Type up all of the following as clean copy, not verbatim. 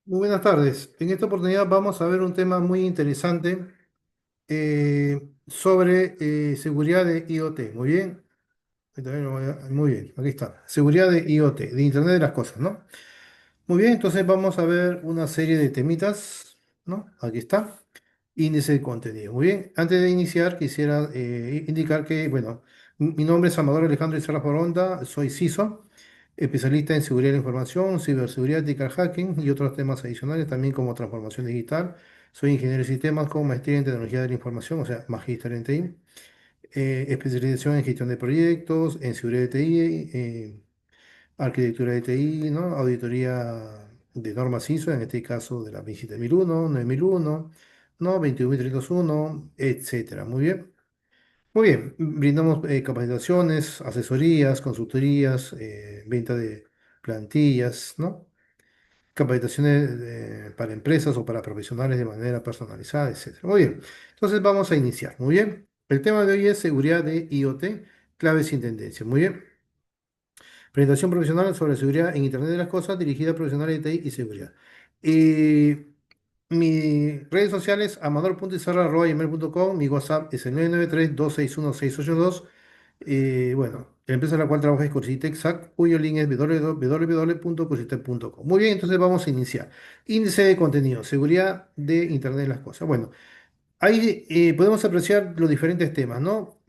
Muy buenas tardes. En esta oportunidad vamos a ver un tema muy interesante sobre seguridad de IoT. Muy bien. Ahí también muy bien, aquí está. Seguridad de IoT, de Internet de las Cosas, ¿no? Muy bien, entonces vamos a ver una serie de temitas, ¿no? Aquí está. Índice de contenido. Muy bien. Antes de iniciar, quisiera indicar que, bueno, mi nombre es Amador Alejandro Isarra Foronda, soy CISO, especialista en seguridad de la información, ciberseguridad, ethical hacking y otros temas adicionales, también como transformación digital. Soy ingeniero de sistemas con maestría en tecnología de la información, o sea, magíster en TI, especialización en gestión de proyectos, en seguridad de TI, arquitectura de TI, ¿no? Auditoría de normas ISO, en este caso de la 27001, 9001, ¿no? 21301, etcétera. Muy bien. Muy bien. Brindamos capacitaciones, asesorías, consultorías, venta de plantillas, ¿no? Capacitaciones para empresas o para profesionales de manera personalizada, etcétera. Muy bien. Entonces vamos a iniciar. Muy bien. El tema de hoy es seguridad de IoT, claves y tendencias. Muy bien. Presentación profesional sobre seguridad en Internet de las Cosas, dirigida a profesionales de TI y seguridad. Eh, Mis redes sociales, amador.izarra@gmail.com, mi WhatsApp es el 993-261-682. Bueno, la empresa en la cual trabajo es Corsitec SAC, cuyo link es www.corsitec.com. Muy bien, entonces vamos a iniciar. Índice de contenido, seguridad de Internet de las Cosas. Bueno, ahí podemos apreciar los diferentes temas, ¿no?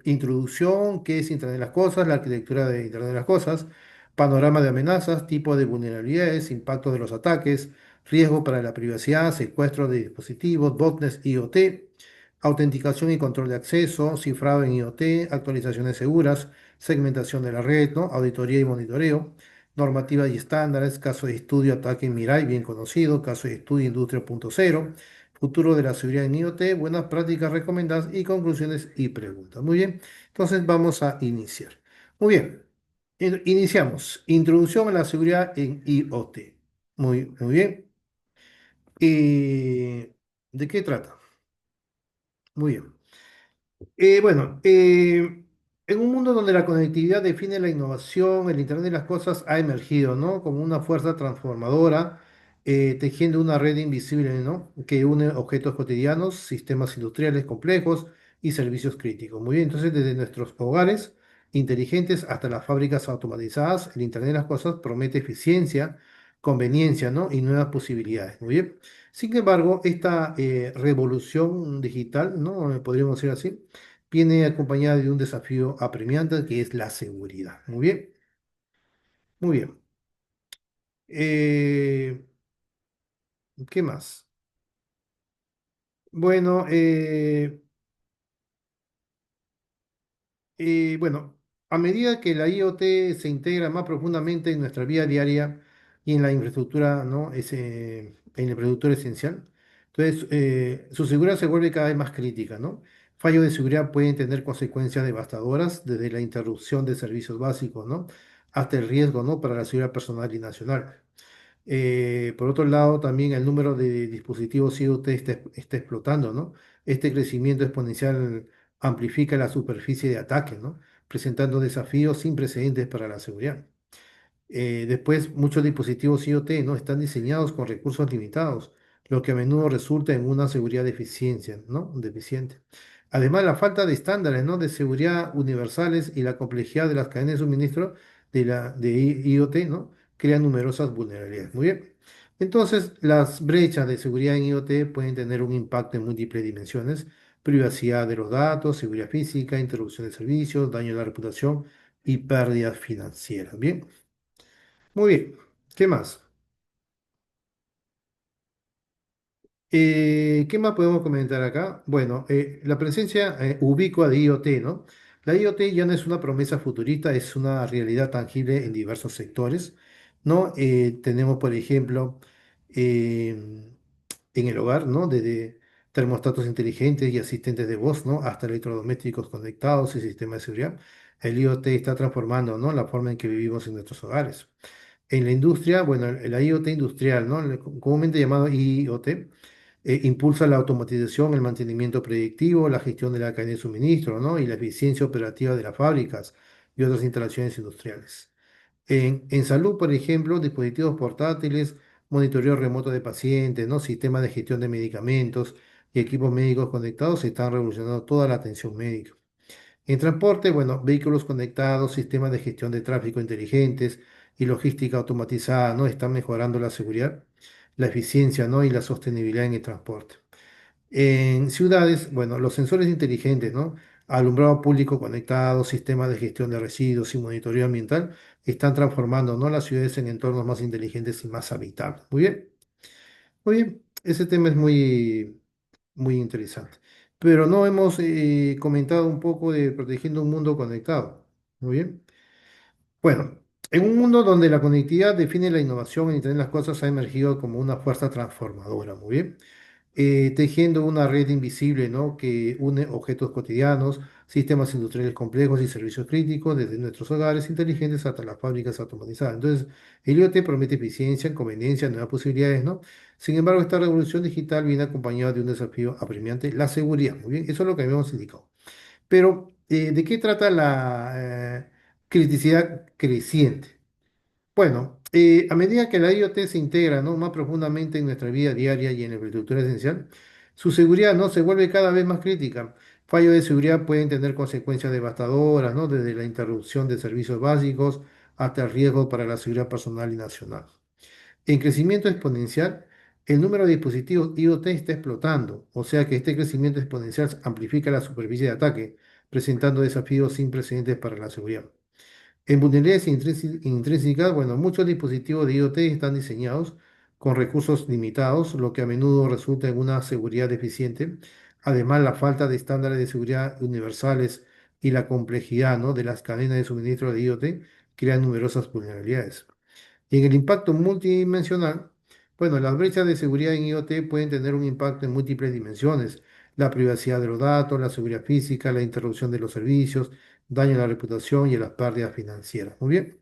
Introducción, qué es Internet de las Cosas, la arquitectura de Internet de las Cosas, panorama de amenazas, tipo de vulnerabilidades, impacto de los ataques, riesgo para la privacidad, secuestro de dispositivos, botnets IoT, autenticación y control de acceso, cifrado en IoT, actualizaciones seguras, segmentación de la red, ¿no? Auditoría y monitoreo, normativa y estándares, caso de estudio ataque Mirai, bien conocido, caso de estudio Industria 0.0, futuro de la seguridad en IoT, buenas prácticas recomendadas y conclusiones y preguntas. Muy bien, entonces vamos a iniciar. Muy bien, iniciamos. Introducción a la seguridad en IoT. Muy bien. ¿De qué trata? Muy bien. Bueno, en un mundo donde la conectividad define la innovación, el Internet de las Cosas ha emergido, ¿no? Como una fuerza transformadora, tejiendo una red invisible, ¿no? Que une objetos cotidianos, sistemas industriales complejos y servicios críticos. Muy bien, entonces desde nuestros hogares inteligentes hasta las fábricas automatizadas, el Internet de las Cosas promete eficiencia, conveniencia, ¿no? Y nuevas posibilidades. Muy bien. Sin embargo, esta revolución digital, ¿no? Podríamos decir así, viene acompañada de un desafío apremiante que es la seguridad. Muy bien, muy bien. Eh, ¿Qué más? Bueno, bueno, a medida que la IoT se integra más profundamente en nuestra vida diaria y en la infraestructura, ¿no? En la infraestructura esencial, entonces su seguridad se vuelve cada vez más crítica, ¿no? Fallos de seguridad pueden tener consecuencias devastadoras, desde la interrupción de servicios básicos, ¿no? Hasta el riesgo, ¿no? Para la seguridad personal y nacional. Por otro lado, también el número de dispositivos IoT está explotando, ¿no? Este crecimiento exponencial amplifica la superficie de ataque, ¿no? Presentando desafíos sin precedentes para la seguridad. Después, muchos dispositivos IoT no están diseñados con recursos limitados, lo que a menudo resulta en una seguridad deficiente. Además, la falta de estándares, ¿no? de seguridad universales y la complejidad de las cadenas de suministro de IoT, ¿no? crean numerosas vulnerabilidades. Muy bien. Entonces, las brechas de seguridad en IoT pueden tener un impacto en múltiples dimensiones: privacidad de los datos, seguridad física, interrupción de servicios, daño a la reputación y pérdidas financieras. Bien. Muy bien, ¿qué más? ¿Qué más podemos comentar acá? Bueno, la presencia ubicua de IoT, ¿no? La IoT ya no es una promesa futurista, es una realidad tangible en diversos sectores, ¿no? Tenemos, por ejemplo, eh, en el hogar, ¿no? Desde termostatos inteligentes y asistentes de voz, ¿no? Hasta electrodomésticos conectados y sistemas de seguridad. El IoT está transformando, ¿no? La forma en que vivimos en nuestros hogares. En la industria, bueno, la IoT industrial, ¿no? Comúnmente llamado IoT, impulsa la automatización, el mantenimiento predictivo, la gestión de la cadena de suministro, ¿no? Y la eficiencia operativa de las fábricas y otras instalaciones industriales. En salud, por ejemplo, dispositivos portátiles monitoreo remoto de pacientes, ¿no? Sistemas de gestión de medicamentos y equipos médicos conectados están revolucionando toda la atención médica. En transporte, bueno, vehículos conectados, sistemas de gestión de tráfico inteligentes y logística automatizada, ¿no? Están mejorando la seguridad, la eficiencia, ¿no? Y la sostenibilidad en el transporte. En ciudades, bueno, los sensores inteligentes, ¿no? Alumbrado público conectado, sistemas de gestión de residuos y monitoreo ambiental están transformando, ¿no? Las ciudades en entornos más inteligentes y más habitables. Muy bien, muy bien. Ese tema es muy interesante. Pero no hemos comentado un poco de protegiendo un mundo conectado. Muy bien. Bueno, en un mundo donde la conectividad define la innovación, el Internet de las cosas ha emergido como una fuerza transformadora. Muy bien, tejiendo una red invisible, ¿no? Que une objetos cotidianos, sistemas industriales complejos y servicios críticos, desde nuestros hogares inteligentes hasta las fábricas automatizadas. Entonces, el IoT promete eficiencia, conveniencia, nuevas posibilidades, ¿no? Sin embargo, esta revolución digital viene acompañada de un desafío apremiante, la seguridad. Muy bien, eso es lo que habíamos indicado. Pero, ¿de qué trata la criticidad creciente? Bueno, a medida que la IoT se integra, ¿no? más profundamente en nuestra vida diaria y en la infraestructura esencial, su seguridad, ¿no? se vuelve cada vez más crítica. Fallos de seguridad pueden tener consecuencias devastadoras, ¿no? Desde la interrupción de servicios básicos hasta el riesgo para la seguridad personal y nacional. En crecimiento exponencial, el número de dispositivos IoT está explotando, o sea que este crecimiento exponencial amplifica la superficie de ataque, presentando desafíos sin precedentes para la seguridad. En vulnerabilidades intrínsecas, bueno, muchos dispositivos de IoT están diseñados con recursos limitados, lo que a menudo resulta en una seguridad deficiente. Además, la falta de estándares de seguridad universales y la complejidad, ¿no? de las cadenas de suministro de IoT crean numerosas vulnerabilidades. Y en el impacto multidimensional, bueno, las brechas de seguridad en IoT pueden tener un impacto en múltiples dimensiones. La privacidad de los datos, la seguridad física, la interrupción de los servicios, daño a la reputación y a las pérdidas financieras. Muy bien.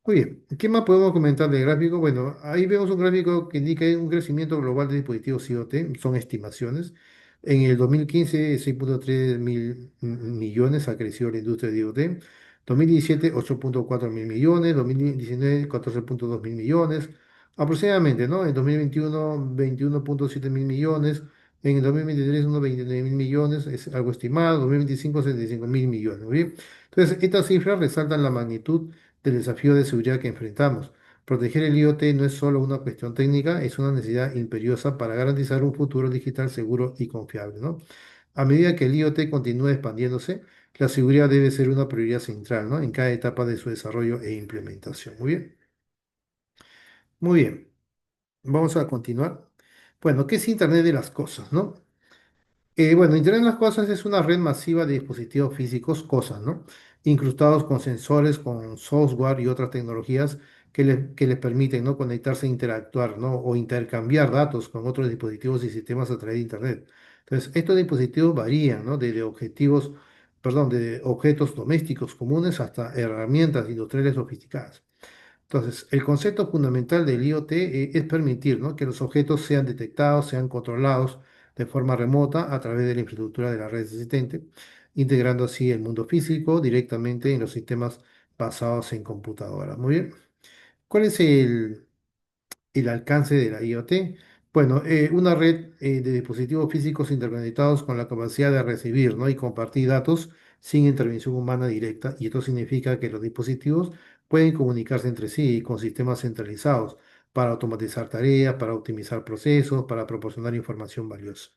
Muy bien, ¿qué más podemos comentar del gráfico? Bueno, ahí vemos un gráfico que indica un crecimiento global de dispositivos IoT, son estimaciones. En el 2015, 6,3 mil millones ha crecido la industria de IoT. 2017, 8,4 mil millones. 2019, 14,2 mil millones. Aproximadamente, ¿no? En 2021, 21,7 mil millones. En el 2023, unos 29 mil millones, es algo estimado. 2025, 75 mil millones. ¿Muy bien? Entonces, estas cifras resaltan la magnitud del desafío de seguridad que enfrentamos. Proteger el IoT no es solo una cuestión técnica, es una necesidad imperiosa para garantizar un futuro digital seguro y confiable, ¿no? A medida que el IoT continúa expandiéndose, la seguridad debe ser una prioridad central, ¿no? En cada etapa de su desarrollo e implementación. Muy bien, muy bien. Vamos a continuar. Bueno, ¿qué es Internet de las cosas, no? Bueno, Internet de las Cosas es una red masiva de dispositivos físicos, cosas, ¿no? Incrustados con sensores, con software y otras tecnologías que les permiten, ¿no? Conectarse e interactuar, ¿no? O intercambiar datos con otros dispositivos y sistemas a través de Internet. Entonces, estos dispositivos varían, ¿no? De objetos domésticos comunes hasta herramientas industriales sofisticadas. Entonces, el concepto fundamental del IoT es permitir, ¿no? que los objetos sean detectados, sean controlados de forma remota a través de la infraestructura de la red existente, integrando así el mundo físico directamente en los sistemas basados en computadoras. Muy bien. ¿Cuál es el alcance de la IoT? Bueno, una red de dispositivos físicos interconectados con la capacidad de recibir, ¿no? y compartir datos sin intervención humana directa. Y esto significa que los dispositivos pueden comunicarse entre sí con sistemas centralizados para automatizar tareas, para optimizar procesos, para proporcionar información valiosa.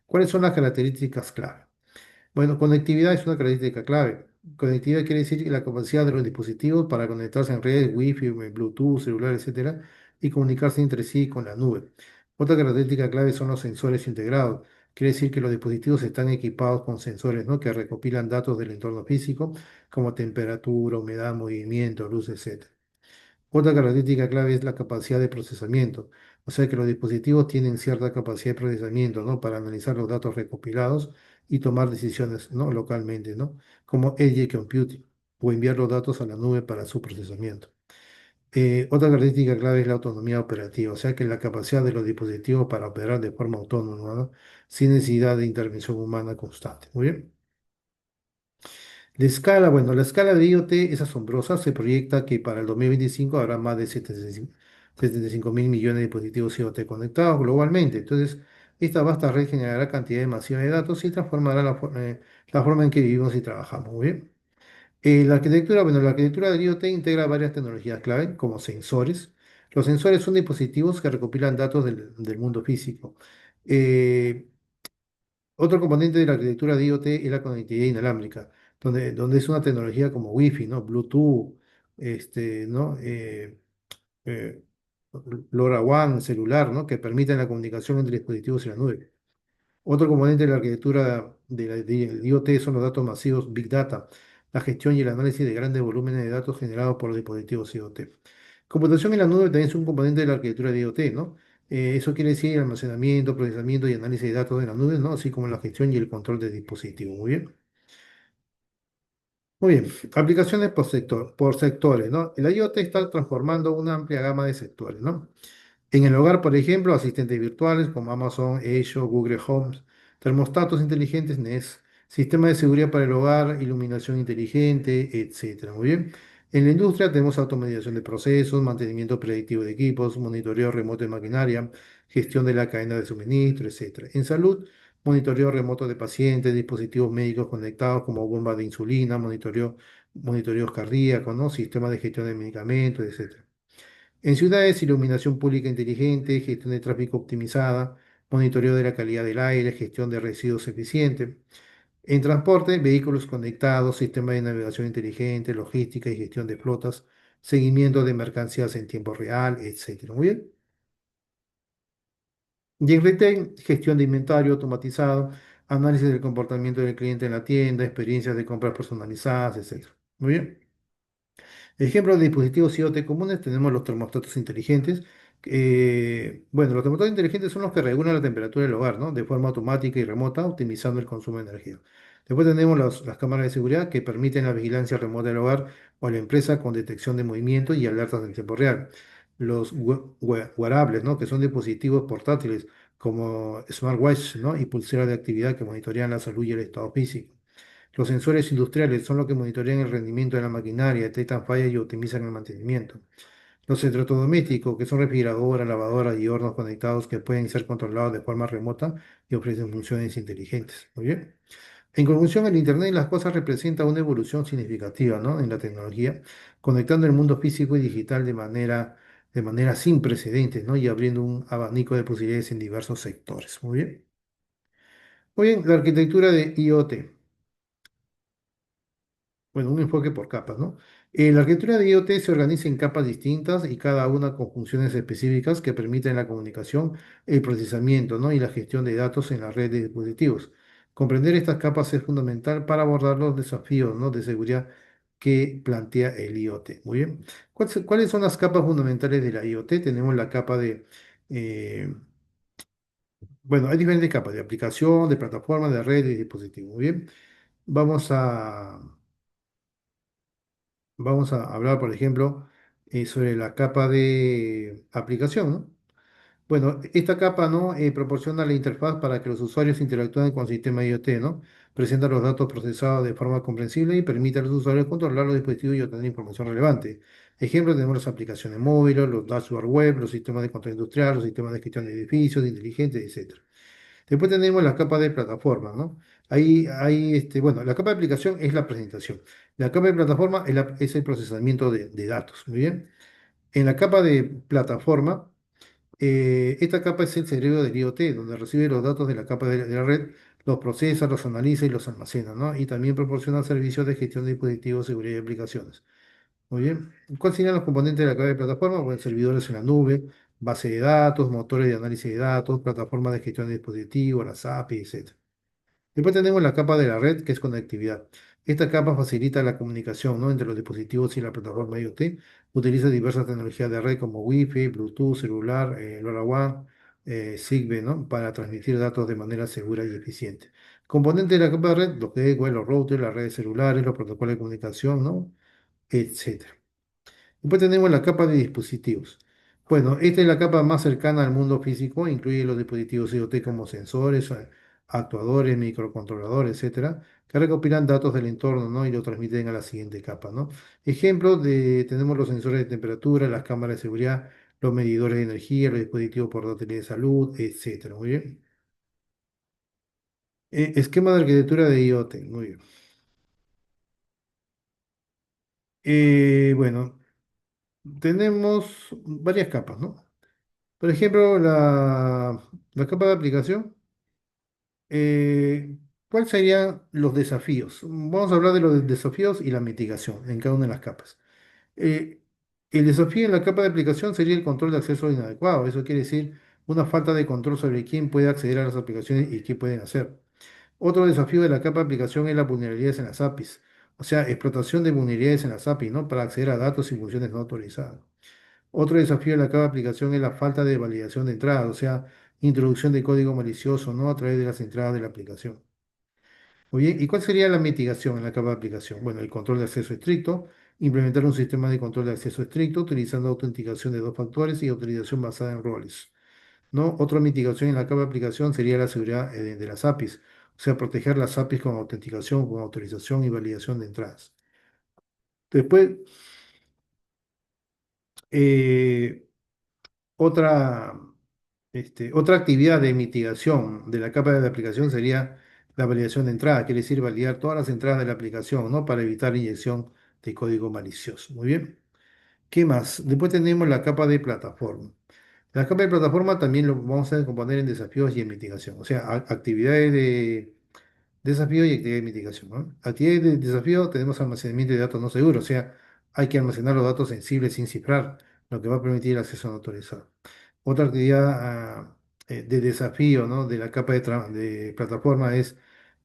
¿Cuáles son las características clave? Bueno, conectividad es una característica clave. Conectividad quiere decir la capacidad de los dispositivos para conectarse en redes, Wi-Fi, Bluetooth, celular, etcétera, y comunicarse entre sí con la nube. Otra característica clave son los sensores integrados. Quiere decir que los dispositivos están equipados con sensores, ¿no? que recopilan datos del entorno físico, como temperatura, humedad, movimiento, luz, etcétera. Otra característica clave es la capacidad de procesamiento, o sea que los dispositivos tienen cierta capacidad de procesamiento, ¿no? Para analizar los datos recopilados y tomar decisiones, ¿no? localmente, ¿no? Como edge computing, o enviar los datos a la nube para su procesamiento. Otra característica clave es la autonomía operativa, o sea que la capacidad de los dispositivos para operar de forma autónoma, ¿no? Sin necesidad de intervención humana constante. Muy bien. La escala, bueno, la escala de IoT es asombrosa. Se proyecta que para el 2025 habrá más de 75 mil millones de dispositivos IoT conectados globalmente. Entonces, esta vasta red generará cantidad masiva de datos y transformará la forma en que vivimos y trabajamos. Muy bien. La arquitectura del IoT integra varias tecnologías clave, como sensores. Los sensores son dispositivos que recopilan datos del mundo físico. Eh, Otro componente de la arquitectura de IoT es la conectividad inalámbrica, donde es una tecnología como Wi-Fi, ¿no? Bluetooth, ¿no? Eh, LoRaWAN, celular, ¿no? Que permiten la comunicación entre dispositivos y la nube. Otro componente de la arquitectura del IoT son los datos masivos Big Data, la gestión y el análisis de grandes volúmenes de datos generados por los dispositivos IoT. Computación en la nube también es un componente de la arquitectura de IoT, ¿no? Eso quiere decir almacenamiento, procesamiento y análisis de datos en la nube, ¿no? Así como la gestión y el control de dispositivos. Muy bien. Muy bien, aplicaciones por sectores, ¿no? El IoT está transformando una amplia gama de sectores, ¿no? En el hogar, por ejemplo, asistentes virtuales como Amazon, Echo, Google Home, termostatos inteligentes Nest, sistema de seguridad para el hogar, iluminación inteligente, etcétera. Muy bien. En la industria tenemos automatización de procesos, mantenimiento predictivo de equipos, monitoreo remoto de maquinaria, gestión de la cadena de suministro, etcétera. En salud, monitoreo remoto de pacientes, dispositivos médicos conectados como bombas de insulina, monitoreos cardíacos, ¿no? Sistemas de gestión de medicamentos, etcétera. En ciudades, iluminación pública inteligente, gestión de tráfico optimizada, monitoreo de la calidad del aire, gestión de residuos eficiente. En transporte, vehículos conectados, sistema de navegación inteligente, logística y gestión de flotas, seguimiento de mercancías en tiempo real, etcétera. Muy bien. Y en retail, gestión de inventario automatizado, análisis del comportamiento del cliente en la tienda, experiencias de compras personalizadas, etcétera. Muy bien. Ejemplos de dispositivos IoT comunes tenemos los termostatos inteligentes. Bueno, los termostatos inteligentes son los que regulan la temperatura del hogar, ¿no? De forma automática y remota, optimizando el consumo de energía. Después tenemos las cámaras de seguridad que permiten la vigilancia remota del hogar o la empresa con detección de movimiento y alertas en tiempo real. Los wearables, ¿no? Que son dispositivos portátiles como smartwatch, ¿no? Y pulseras de actividad que monitorean la salud y el estado físico. Los sensores industriales son los que monitorean el rendimiento de la maquinaria, detectan fallas y optimizan el mantenimiento. Los electrodomésticos, que son refrigeradoras, lavadoras y hornos conectados que pueden ser controlados de forma remota y ofrecen funciones inteligentes. Muy bien. En conclusión, el Internet de las cosas representa una evolución significativa, ¿no? En la tecnología, conectando el mundo físico y digital de manera sin precedentes, ¿no? Y abriendo un abanico de posibilidades en diversos sectores. Muy bien. Muy bien, la arquitectura de IoT. Bueno, un enfoque por capas, ¿no? La arquitectura de IoT se organiza en capas distintas y cada una con funciones específicas que permiten la comunicación, el procesamiento, ¿no? Y la gestión de datos en la red de dispositivos. Comprender estas capas es fundamental para abordar los desafíos, ¿no? De seguridad que plantea el IoT. Muy bien. ¿Cuáles son las capas fundamentales de la IoT? Tenemos la capa eh, bueno, hay diferentes capas de aplicación, de plataforma, de red y de dispositivo. Muy bien. Vamos a Vamos a hablar, por ejemplo, sobre la capa de aplicación, ¿no? Bueno, esta capa, ¿no? Proporciona la interfaz para que los usuarios interactúen con el sistema IoT, ¿no? Presenta los datos procesados de forma comprensible y permite a los usuarios controlar los dispositivos y obtener información relevante. Ejemplos tenemos las aplicaciones móviles, los dashboards web, los sistemas de control industrial, los sistemas de gestión de edificios, inteligentes, etcétera. Después tenemos la capa de plataforma, ¿no? Bueno, la capa de aplicación es la presentación. La capa de plataforma es el procesamiento de datos, ¿muy bien? En la capa de plataforma, esta capa es el cerebro del IoT, donde recibe los datos de la capa de la red, los procesa, los analiza y los almacena, ¿no? Y también proporciona servicios de gestión de dispositivos, seguridad y aplicaciones. Muy bien. ¿Cuáles serían los componentes de la capa de plataforma? Bueno, servidores en la nube, base de datos, motores de análisis de datos, plataformas de gestión de dispositivos, las API, etc. Después tenemos la capa de la red, que es conectividad. Esta capa facilita la comunicación, ¿no? Entre los dispositivos y la plataforma IoT. Utiliza diversas tecnologías de red como Wi-Fi, Bluetooth, celular, LoRaWAN, Zigbee, ¿no? Para transmitir datos de manera segura y eficiente. Componentes de la capa de red, lo que es, bueno, los routers, las redes celulares, los protocolos de comunicación, ¿no? Etcétera. Después tenemos la capa de dispositivos. Bueno, esta es la capa más cercana al mundo físico, incluye los dispositivos IoT como sensores, actuadores, microcontroladores, etcétera, que recopilan datos del entorno, ¿no? Y lo transmiten a la siguiente capa, ¿no? Ejemplos tenemos los sensores de temperatura, las cámaras de seguridad, los medidores de energía, los dispositivos portátiles de salud, etcétera. Muy bien. Esquema de arquitectura de IoT. Muy bien. Bueno, tenemos varias capas, ¿no? Por ejemplo, la capa de aplicación. ¿Cuáles serían los desafíos? Vamos a hablar de los desafíos y la mitigación en cada una de las capas. Eh, el desafío en la capa de aplicación sería el control de acceso inadecuado. Eso quiere decir una falta de control sobre quién puede acceder a las aplicaciones y qué pueden hacer. Otro desafío de la capa de aplicación es las vulnerabilidades en las APIs. O sea, explotación de vulnerabilidades en las APIs, ¿no? Para acceder a datos y funciones no autorizadas. Otro desafío de la capa de aplicación es la falta de validación de entrada, o sea, introducción de código malicioso, ¿no? A través de las entradas de la aplicación. Muy bien, ¿y cuál sería la mitigación en la capa de aplicación? Bueno, el control de acceso estricto, implementar un sistema de control de acceso estricto utilizando autenticación de dos factores y autorización basada en roles, ¿no? Otra mitigación en la capa de aplicación sería la seguridad de las APIs, o sea, proteger las APIs con autenticación, con autorización y validación de entradas. Después, eh, otra, otra actividad de mitigación de la capa de la aplicación sería la validación de entrada, quiere decir validar todas las entradas de la aplicación, ¿no? Para evitar inyección de código malicioso. Muy bien. ¿Qué más? Después tenemos la capa de plataforma. La capa de plataforma también lo vamos a componer en desafíos y en mitigación, o sea, actividades de desafío y actividad de mitigación, ¿no? Actividad de desafío tenemos almacenamiento de datos no seguros, o sea, hay que almacenar los datos sensibles sin cifrar, lo que va a permitir el acceso no autorizado. Otra actividad de desafío, ¿no? De la capa de plataforma es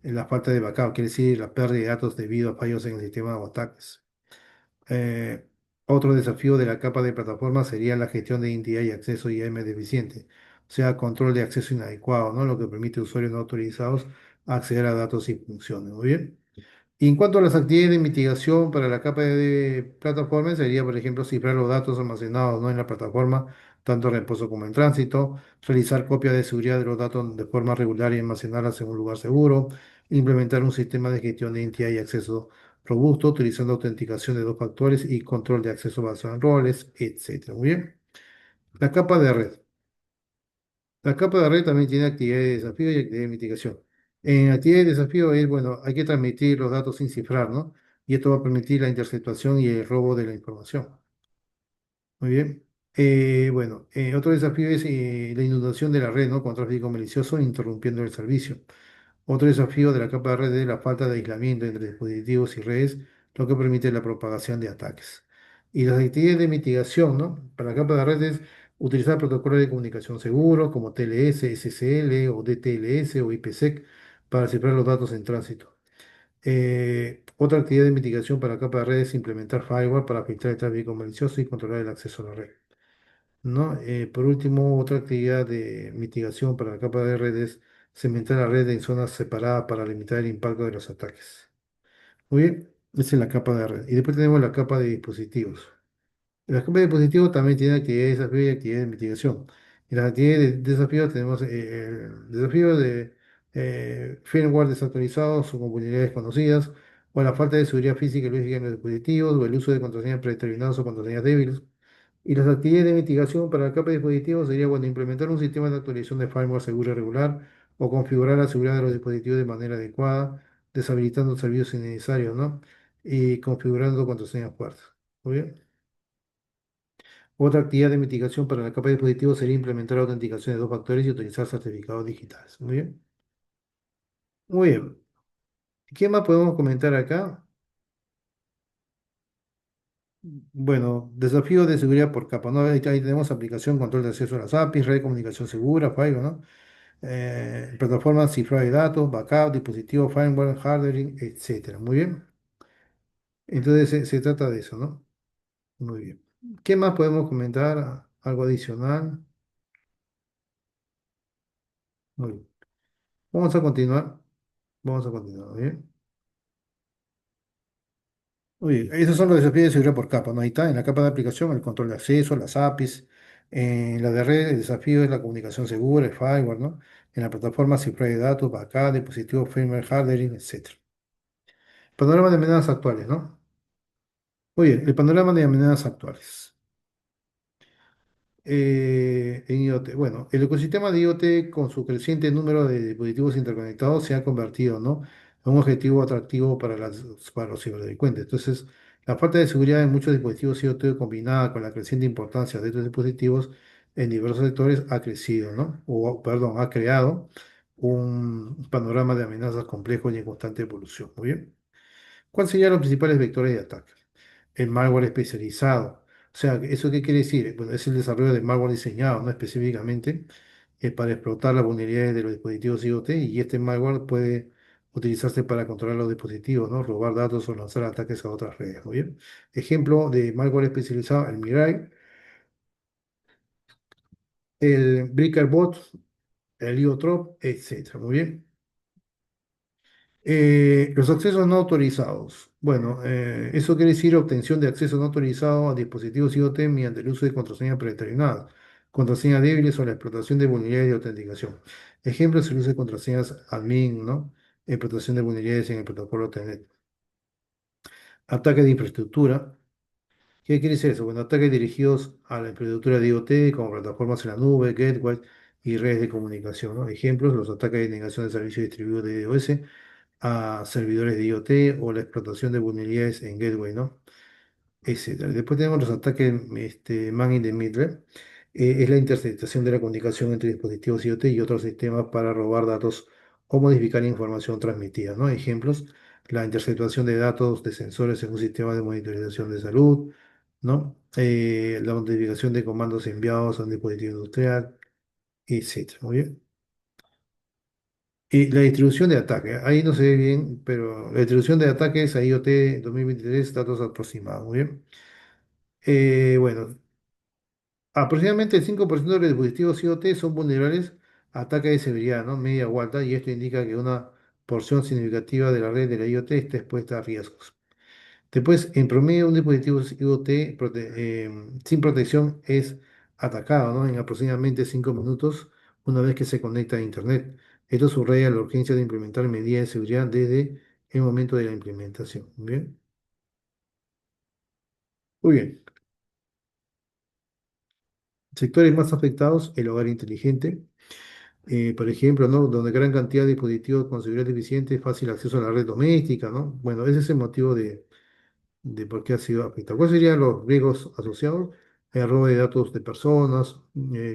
la falta de backup, quiere decir la pérdida de datos debido a fallos en el sistema o ataques. Eh, Otro desafío de la capa de plataforma sería la gestión de identidad y acceso IAM deficiente, o sea, control de acceso inadecuado, ¿no? Lo que permite a usuarios no autorizados acceder a datos y funciones. Muy bien. Y en cuanto a las actividades de mitigación para la capa de plataforma, sería, por ejemplo, cifrar los datos almacenados, ¿no? En la plataforma, tanto en reposo como en tránsito, realizar copias de seguridad de los datos de forma regular y almacenarlas en un lugar seguro, implementar un sistema de gestión de identidad y acceso robusto, utilizando autenticación de dos factores y control de acceso basado en roles, etcétera. Muy bien. La capa de red. La capa de red también tiene actividades de desafío y actividades de mitigación. En actividades de desafío es, bueno, hay que transmitir los datos sin cifrar, ¿no? Y esto va a permitir la interceptación y el robo de la información. Muy bien. Otro desafío es la inundación de la red, ¿no? Con tráfico malicioso, interrumpiendo el servicio. Otro desafío de la capa de red es la falta de aislamiento entre dispositivos y redes, lo que permite la propagación de ataques. Y las actividades de mitigación, ¿no? Para la capa de red es utilizar protocolos de comunicación seguros como TLS, SSL o DTLS o IPsec para cifrar los datos en tránsito. Otra actividad de mitigación para la capa de red es implementar firewall para filtrar el tráfico malicioso y controlar el acceso a la red, ¿no? Por último, otra actividad de mitigación para la capa de red es segmentar la red en zonas separadas para limitar el impacto de los ataques. Muy bien, esa es la capa de red. Y después tenemos la capa de dispositivos. La capa de dispositivos también tiene actividades de desafío y actividades de mitigación. En las actividades de desafío tenemos el desafío de firmware desactualizados o con vulnerabilidades conocidas, o la falta de seguridad física y lógica en los dispositivos, o el uso de contraseñas predeterminadas o contraseñas débiles. Y las actividades de mitigación para la capa de dispositivos sería, bueno, implementar un sistema de actualización de firmware seguro y regular o configurar la seguridad de los dispositivos de manera adecuada, deshabilitando servicios innecesarios, ¿no? Y configurando contraseñas fuertes. Muy bien. Otra actividad de mitigación para la capa de dispositivos sería implementar autenticación de dos factores y utilizar certificados digitales. Muy bien. Muy bien. ¿Qué más podemos comentar acá? Bueno, desafíos de seguridad por capa, ¿no? Ahí tenemos aplicación, control de acceso a las APIs, red de comunicación segura, firewall, ¿no? Plataformas, cifrado de datos, backup, dispositivos, firmware, hardware, etcétera. Muy bien. Entonces se trata de eso, ¿no? Muy bien. ¿Qué más podemos comentar? Algo adicional. Muy bien. Vamos a continuar. Vamos a continuar, ¿muy bien? Muy bien. Esos son los desafíos de seguridad por capa, ¿no? Ahí está, en la capa de aplicación, el control de acceso, las APIs. En la de red, el desafío es la comunicación segura, el firewall, ¿no? En la plataforma, cifrado de datos, backup, dispositivos, firmware, hardware, etcétera. Panorama de amenazas actuales, ¿no? Muy bien, el panorama de amenazas actuales. En IoT. Bueno, el ecosistema de IoT con su creciente número de dispositivos interconectados se ha convertido, ¿no?, en un objetivo atractivo para los ciberdelincuentes. Entonces, la falta de seguridad en muchos dispositivos IoT combinada con la creciente importancia de estos dispositivos en diversos sectores ha crecido, ¿no? O, perdón, ha creado un panorama de amenazas complejo y en constante evolución. Muy bien. ¿Cuáles serían los principales vectores de ataque? El malware especializado. O sea, ¿eso qué quiere decir? Bueno, es el desarrollo de malware diseñado, no específicamente, para explotar las vulnerabilidades de los dispositivos IoT, y este malware puede utilizarse para controlar los dispositivos, ¿no?, robar datos o lanzar ataques a otras redes. Muy bien. Ejemplo de malware especializado: el Mirai, el Breakerbot, el IOTROP, etcétera. Muy bien. Los accesos no autorizados. Bueno, eso quiere decir obtención de acceso no autorizado a dispositivos IoT mediante el uso de contraseñas predeterminadas, contraseñas débiles o la explotación de vulnerabilidades de autenticación. Ejemplos: el uso de contraseñas admin, ¿no? Explotación de vulnerabilidades en el protocolo Telnet. Ataque de infraestructura. ¿Qué quiere decir eso? Bueno, ataques dirigidos a la infraestructura de IoT, como plataformas en la nube, gateways y redes de comunicación, ¿no? Ejemplos: los ataques de negación de servicio distribuido de DOS a servidores de IoT o la explotación de vulnerabilidades en gateway, ¿no?, etcétera. Después tenemos los ataques, man in the middle. Es la interceptación de la comunicación entre dispositivos IoT y otros sistemas para robar datos o modificar información transmitida, ¿no? Ejemplos: la interceptación de datos de sensores en un sistema de monitorización de salud, ¿no? La modificación de comandos enviados a un dispositivo industrial, etcétera. Muy bien. Y la distribución de ataque, ahí no se ve bien, pero la distribución de ataques a IoT 2023, datos aproximados. Muy bien. Bueno, aproximadamente el 5% de los dispositivos IoT son vulnerables a ataques de severidad, ¿no?, media o alta, y esto indica que una porción significativa de la red de la IoT está expuesta a riesgos. Después, en promedio, un dispositivo IoT sin protección es atacado, ¿no?, en aproximadamente 5 minutos una vez que se conecta a Internet. Esto subraya la urgencia de implementar medidas de seguridad desde el momento de la implementación. Bien. Muy bien. Sectores más afectados: el hogar inteligente, por ejemplo, ¿no?, donde gran cantidad de dispositivos con seguridad deficiente, fácil acceso a la red doméstica, ¿no? Bueno, ese es el motivo de por qué ha sido afectado. ¿Cuáles serían los riesgos asociados? El robo de datos de personas,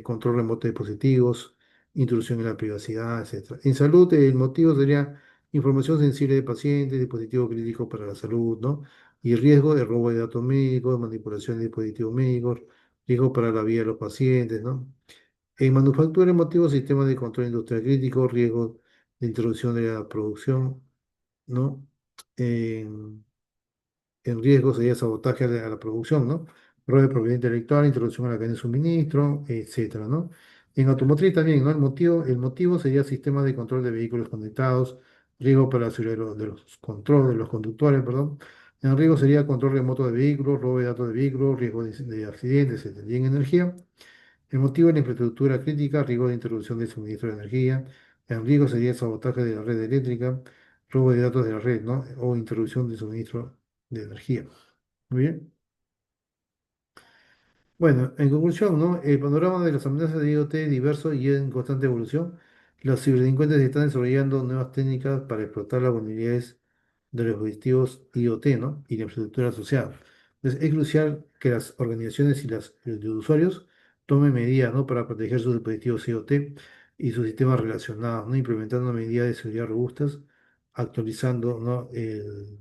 control remoto de dispositivos, intrusión en la privacidad, etcétera. En salud, el motivo sería información sensible de pacientes, dispositivos críticos para la salud, ¿no? Y riesgo de robo de datos médicos, manipulación de dispositivos médicos, riesgo para la vida de los pacientes, ¿no? En manufactura, el motivo: sistemas de control industrial crítico, riesgo de interrupción de la producción, ¿no? En riesgo sería sabotaje a la producción, ¿no? Robo de propiedad intelectual, introducción a la cadena de suministro, etcétera, ¿no? En automotriz también, ¿no? El motivo sería sistemas de control de vehículos conectados, riesgo para la seguridad de los controles de los conductores, perdón. En riesgo sería control remoto de vehículos, robo de datos de vehículos, riesgo de accidentes, etcétera. Y en energía, el motivo es la infraestructura crítica, riesgo de interrupción del suministro de energía. En riesgo sería sabotaje de la red eléctrica, robo de datos de la red, ¿no?, o interrupción del suministro de energía. Muy bien. Bueno, en conclusión, ¿no?, el panorama de las amenazas de IoT es diverso y en constante evolución. Los ciberdelincuentes están desarrollando nuevas técnicas para explotar las vulnerabilidades de los dispositivos IoT, ¿no?, y la infraestructura asociada. Entonces, es crucial que las organizaciones y los usuarios tomen medidas, ¿no?, para proteger sus dispositivos IoT y sus sistemas relacionados, ¿no?, implementando medidas de seguridad robustas, actualizando, ¿no?, el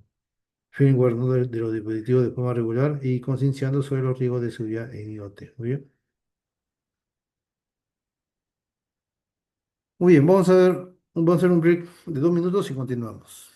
firmware, ¿no?, de los dispositivos de forma regular y concienciando sobre los riesgos de seguridad en IoT. Muy bien. Muy bien, vamos a hacer un break de 2 minutos y continuamos.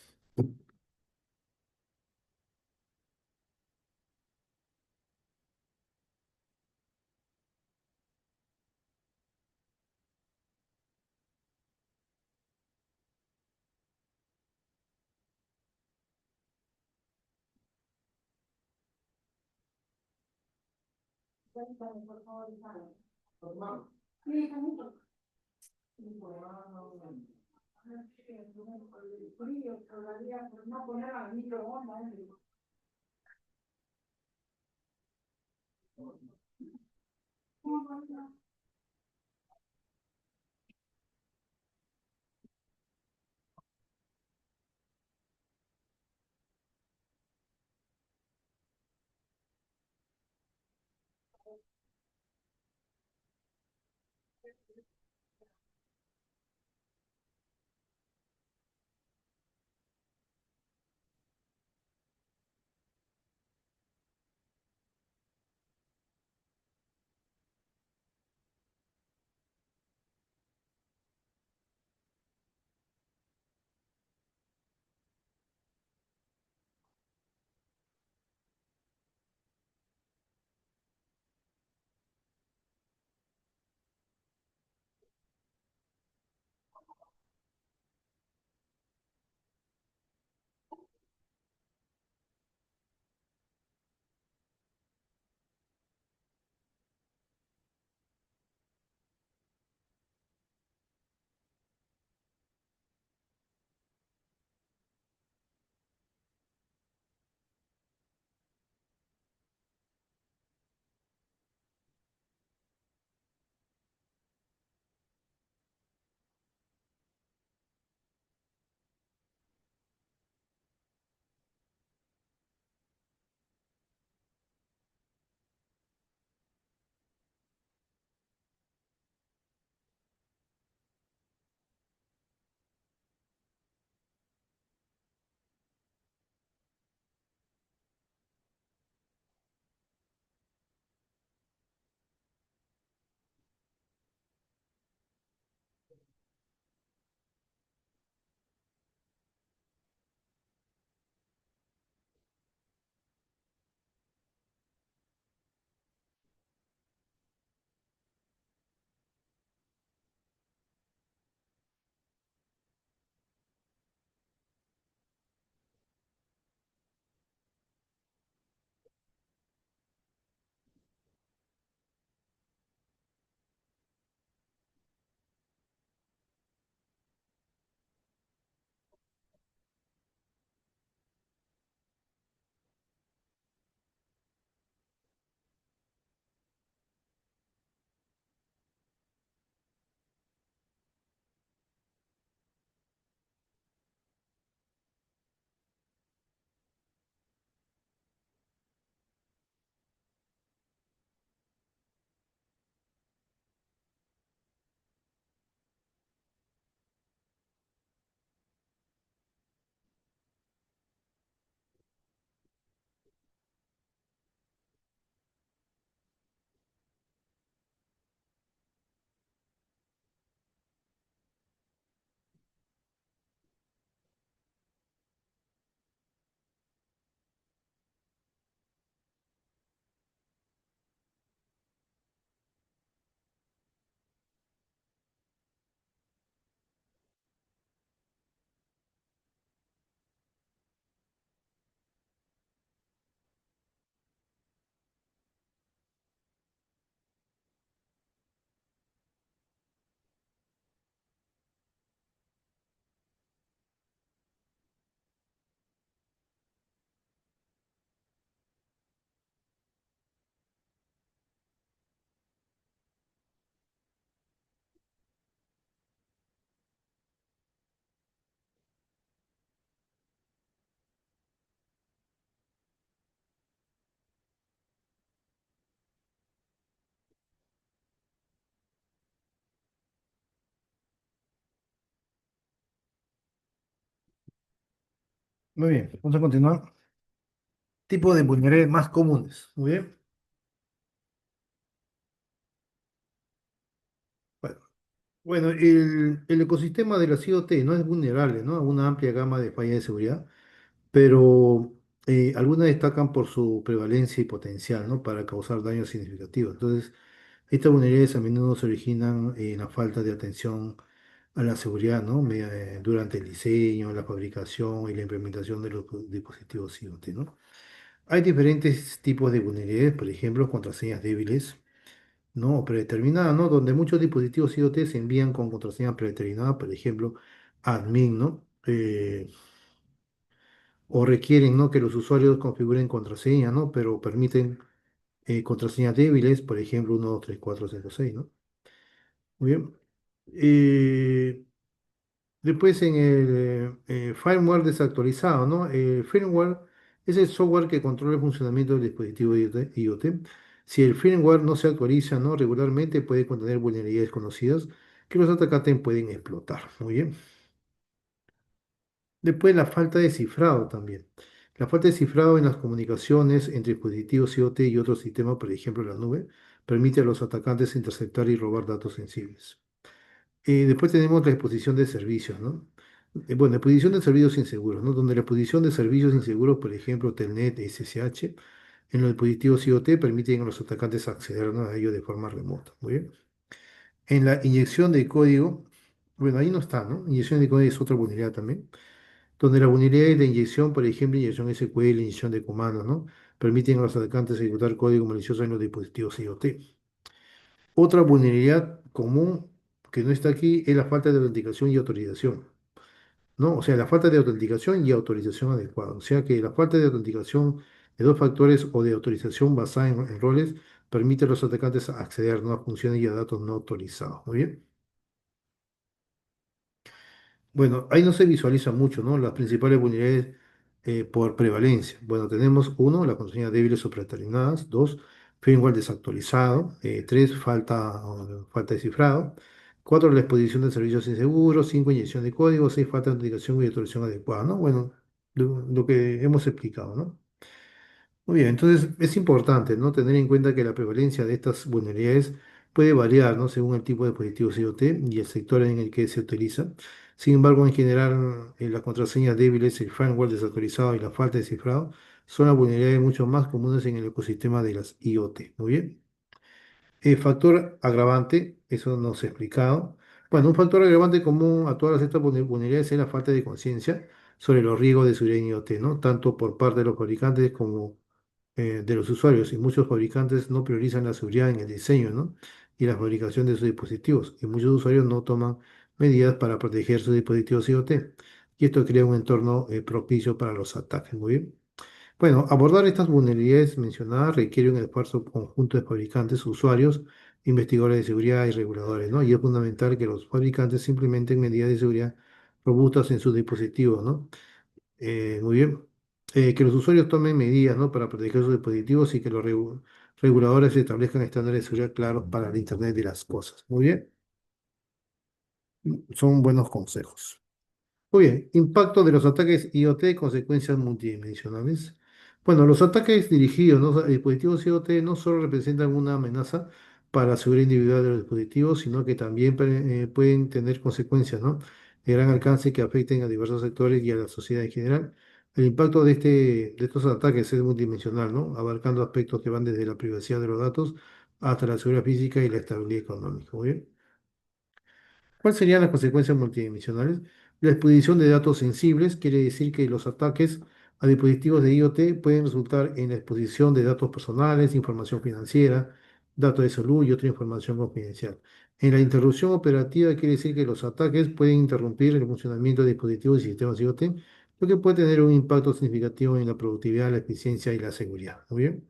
Muy bien, vamos a continuar. Tipo de vulnerabilidades más comunes. Muy bien. Bueno, bueno, el ecosistema de las IoT no es vulnerable, ¿no? A una amplia gama de fallas de seguridad, pero algunas destacan por su prevalencia y potencial, ¿no? Para causar daños significativos. Entonces, estas vulnerabilidades a menudo se originan en la falta de atención a la seguridad, ¿no? Durante el diseño, la fabricación y la implementación de los dispositivos IoT, ¿no? Hay diferentes tipos de vulnerabilidades, por ejemplo, contraseñas débiles, ¿no? O predeterminadas, ¿no? Donde muchos dispositivos IoT se envían con contraseñas predeterminadas, por ejemplo, admin, ¿no? O requieren, ¿no? Que los usuarios configuren contraseña, ¿no? Pero permiten contraseñas débiles, por ejemplo, 1, 2, 3, 4, 5, 6, ¿no? Muy bien. Eh, Después en el firmware desactualizado, ¿no? El firmware es el software que controla el funcionamiento del dispositivo IoT. Si el firmware no se actualiza, ¿no? regularmente, puede contener vulnerabilidades conocidas que los atacantes pueden explotar. Muy bien. Después la falta de cifrado también. La falta de cifrado en las comunicaciones entre dispositivos IoT y otros sistemas, por ejemplo la nube, permite a los atacantes interceptar y robar datos sensibles. Después tenemos la exposición de servicios, ¿no? Bueno, exposición de servicios inseguros, ¿no? Donde la exposición de servicios inseguros, por ejemplo, Telnet, SSH, en los dispositivos IoT permiten a los atacantes acceder, ¿no? a ellos de forma remota. Muy bien. En la inyección de código, bueno, ahí no está, ¿no? Inyección de código es otra vulnerabilidad también, donde las vulnerabilidades de inyección, por ejemplo, inyección SQL, inyección de comandos, ¿no? Permiten a los atacantes ejecutar código malicioso en los dispositivos IoT. Otra vulnerabilidad común que no está aquí es la falta de autenticación y autorización, ¿no? O sea, la falta de autenticación y autorización adecuada. O sea que la falta de autenticación de dos factores o de autorización basada en roles permite a los atacantes acceder, ¿no? a funciones y a datos no autorizados. Muy bien. Bueno, ahí no se visualiza mucho, ¿no? Las principales vulnerabilidades por prevalencia. Bueno, tenemos uno, las contraseñas débiles o predeterminadas. Dos, firmware desactualizado. Tres, falta de cifrado. Cuatro, la exposición de servicios inseguros. Cinco, inyección de código. Seis, falta de autenticación y autorización adecuada, ¿no? Bueno, lo que hemos explicado, ¿no? Muy bien, entonces es importante, ¿no? tener en cuenta que la prevalencia de estas vulnerabilidades puede variar, ¿no? según el tipo de dispositivo IoT y el sector en el que se utiliza. Sin embargo, en general, las contraseñas débiles, el firmware desactualizado y la falta de cifrado son las vulnerabilidades mucho más comunes en el ecosistema de las IoT. Muy bien. El factor agravante, eso no se ha explicado. Bueno, un factor agravante común a todas estas vulnerabilidades es la falta de conciencia sobre los riesgos de seguridad en IoT, ¿no? Tanto por parte de los fabricantes como de los usuarios, y muchos fabricantes no priorizan la seguridad en el diseño, ¿no? y la fabricación de sus dispositivos, y muchos usuarios no toman medidas para proteger sus dispositivos IoT, y esto crea un entorno propicio para los ataques. Muy bien. Bueno, abordar estas vulnerabilidades mencionadas requiere un esfuerzo conjunto de fabricantes, usuarios, investigadores de seguridad y reguladores, ¿no? Y es fundamental que los fabricantes implementen medidas de seguridad robustas en sus dispositivos, ¿no? Muy bien. Que los usuarios tomen medidas, ¿no? para proteger sus dispositivos y que los reguladores establezcan estándares de seguridad claros para el Internet de las cosas. Muy bien. Son buenos consejos. Muy bien, impacto de los ataques IoT, consecuencias multidimensionales. Bueno, los ataques dirigidos, ¿no? a dispositivos IoT no solo representan una amenaza para la seguridad individual de los dispositivos, sino que también pueden tener consecuencias, ¿no? de gran alcance que afecten a diversos sectores y a la sociedad en general. El impacto de estos ataques es multidimensional, ¿no? abarcando aspectos que van desde la privacidad de los datos hasta la seguridad física y la estabilidad económica. Muy bien. ¿Cuáles serían las consecuencias multidimensionales? La exposición de datos sensibles quiere decir que los ataques a dispositivos de IoT pueden resultar en la exposición de datos personales, información financiera, datos de salud y otra información confidencial. En la interrupción operativa quiere decir que los ataques pueden interrumpir el funcionamiento de dispositivos y sistemas IoT, lo que puede tener un impacto significativo en la productividad, la eficiencia y la seguridad. Muy bien.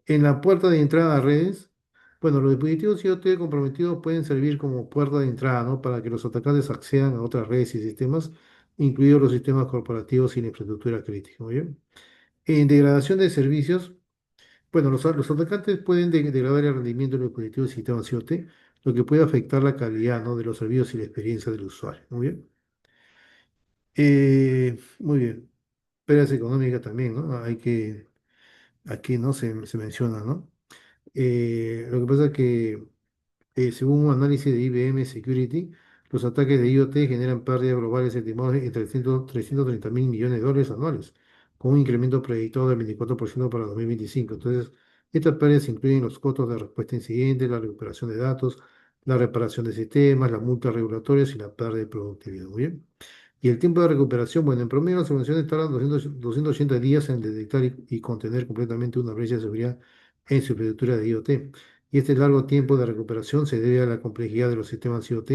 En la puerta de entrada a redes, bueno, los dispositivos IoT comprometidos pueden servir como puerta de entrada, ¿no? para que los atacantes accedan a otras redes y sistemas, incluidos los sistemas corporativos y la infraestructura crítica. Muy bien. En degradación de servicios, bueno, los atacantes pueden degradar el rendimiento de los dispositivos y sistemas IoT, lo que puede afectar la calidad, ¿no? de los servicios y la experiencia del usuario. Muy bien. Muy bien. Pérdidas económicas también, ¿no? Aquí no se menciona, ¿no? Lo que pasa es que, según un análisis de IBM Security, los ataques de IoT generan pérdidas globales estimadas en 330 mil millones de dólares anuales, con un incremento proyectado del 24% para 2025. Entonces, estas pérdidas incluyen los costos de respuesta a incidentes, la recuperación de datos, la reparación de sistemas, las multas regulatorias y la pérdida de productividad. Muy bien. Y el tiempo de recuperación, bueno, en promedio las organizaciones tardan 280 días en detectar y contener completamente una brecha de seguridad en su infraestructura de IoT. Y este largo tiempo de recuperación se debe a la complejidad de los sistemas IoT,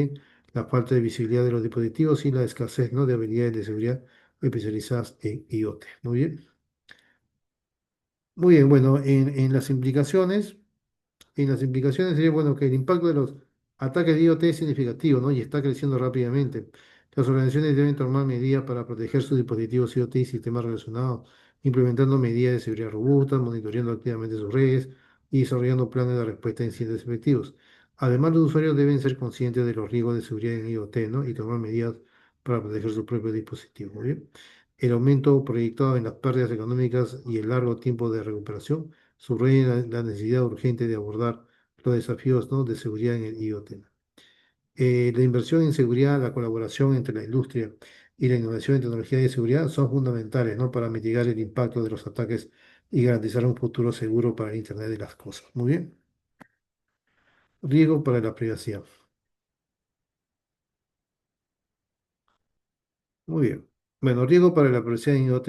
la falta de visibilidad de los dispositivos y la escasez, ¿no? de habilidades de seguridad especializadas en IoT. Muy bien. Muy bien, bueno, en las implicaciones sería bueno que el impacto de los ataques de IoT es significativo, ¿no? Y está creciendo rápidamente. Las organizaciones deben tomar medidas para proteger sus dispositivos IoT y sistemas relacionados, implementando medidas de seguridad robustas, monitoreando activamente sus redes y desarrollando planes de respuesta a incidentes efectivos. Además, los usuarios deben ser conscientes de los riesgos de seguridad en IoT, ¿no? Y tomar medidas para proteger sus propios dispositivos. Muy bien. El aumento proyectado en las pérdidas económicas y el largo tiempo de recuperación subraya la necesidad urgente de abordar los desafíos, ¿no?, de seguridad en el IoT. La inversión en seguridad, la colaboración entre la industria y la innovación en tecnología de seguridad son fundamentales, ¿no?, para mitigar el impacto de los ataques y garantizar un futuro seguro para el Internet de las cosas. Muy bien. Riesgo para la privacidad. Muy bien. Bueno, riesgo para la privacidad en IoT.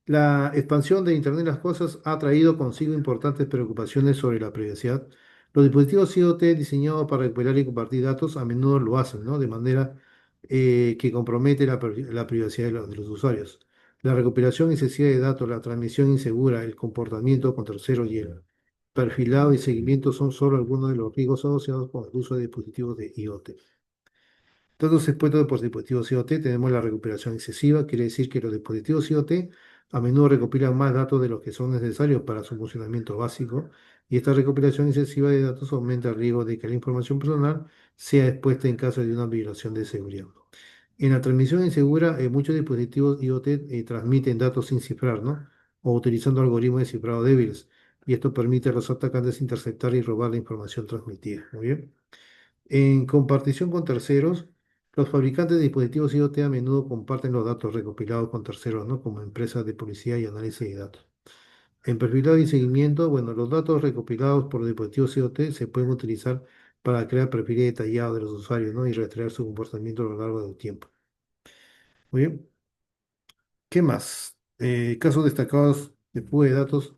La expansión de Internet de las cosas ha traído consigo importantes preocupaciones sobre la privacidad. Los dispositivos IoT diseñados para recuperar y compartir datos a menudo lo hacen, ¿no?, de manera que compromete la privacidad de los usuarios. La recuperación excesiva de datos, la transmisión insegura, el comportamiento con terceros y el perfilado y seguimiento son solo algunos de los riesgos asociados con el uso de dispositivos de IoT. Todos expuestos por dispositivos IoT tenemos la recuperación excesiva, quiere decir que los dispositivos IoT a menudo recopilan más datos de los que son necesarios para su funcionamiento básico, y esta recopilación excesiva de datos aumenta el riesgo de que la información personal sea expuesta en caso de una violación de seguridad. En la transmisión insegura, muchos dispositivos IoT transmiten datos sin cifrar, ¿no?, o utilizando algoritmos de cifrado débiles, y esto permite a los atacantes interceptar y robar la información transmitida. Muy bien. En compartición con terceros, los fabricantes de dispositivos IoT a menudo comparten los datos recopilados con terceros, ¿no?, como empresas de publicidad y análisis de datos. En perfilado y seguimiento, bueno, los datos recopilados por los dispositivos IoT se pueden utilizar para crear perfiles detallados de los usuarios, ¿no?, y rastrear su comportamiento a lo largo del tiempo. Muy bien. ¿Qué más? Casos destacados de fuga de datos.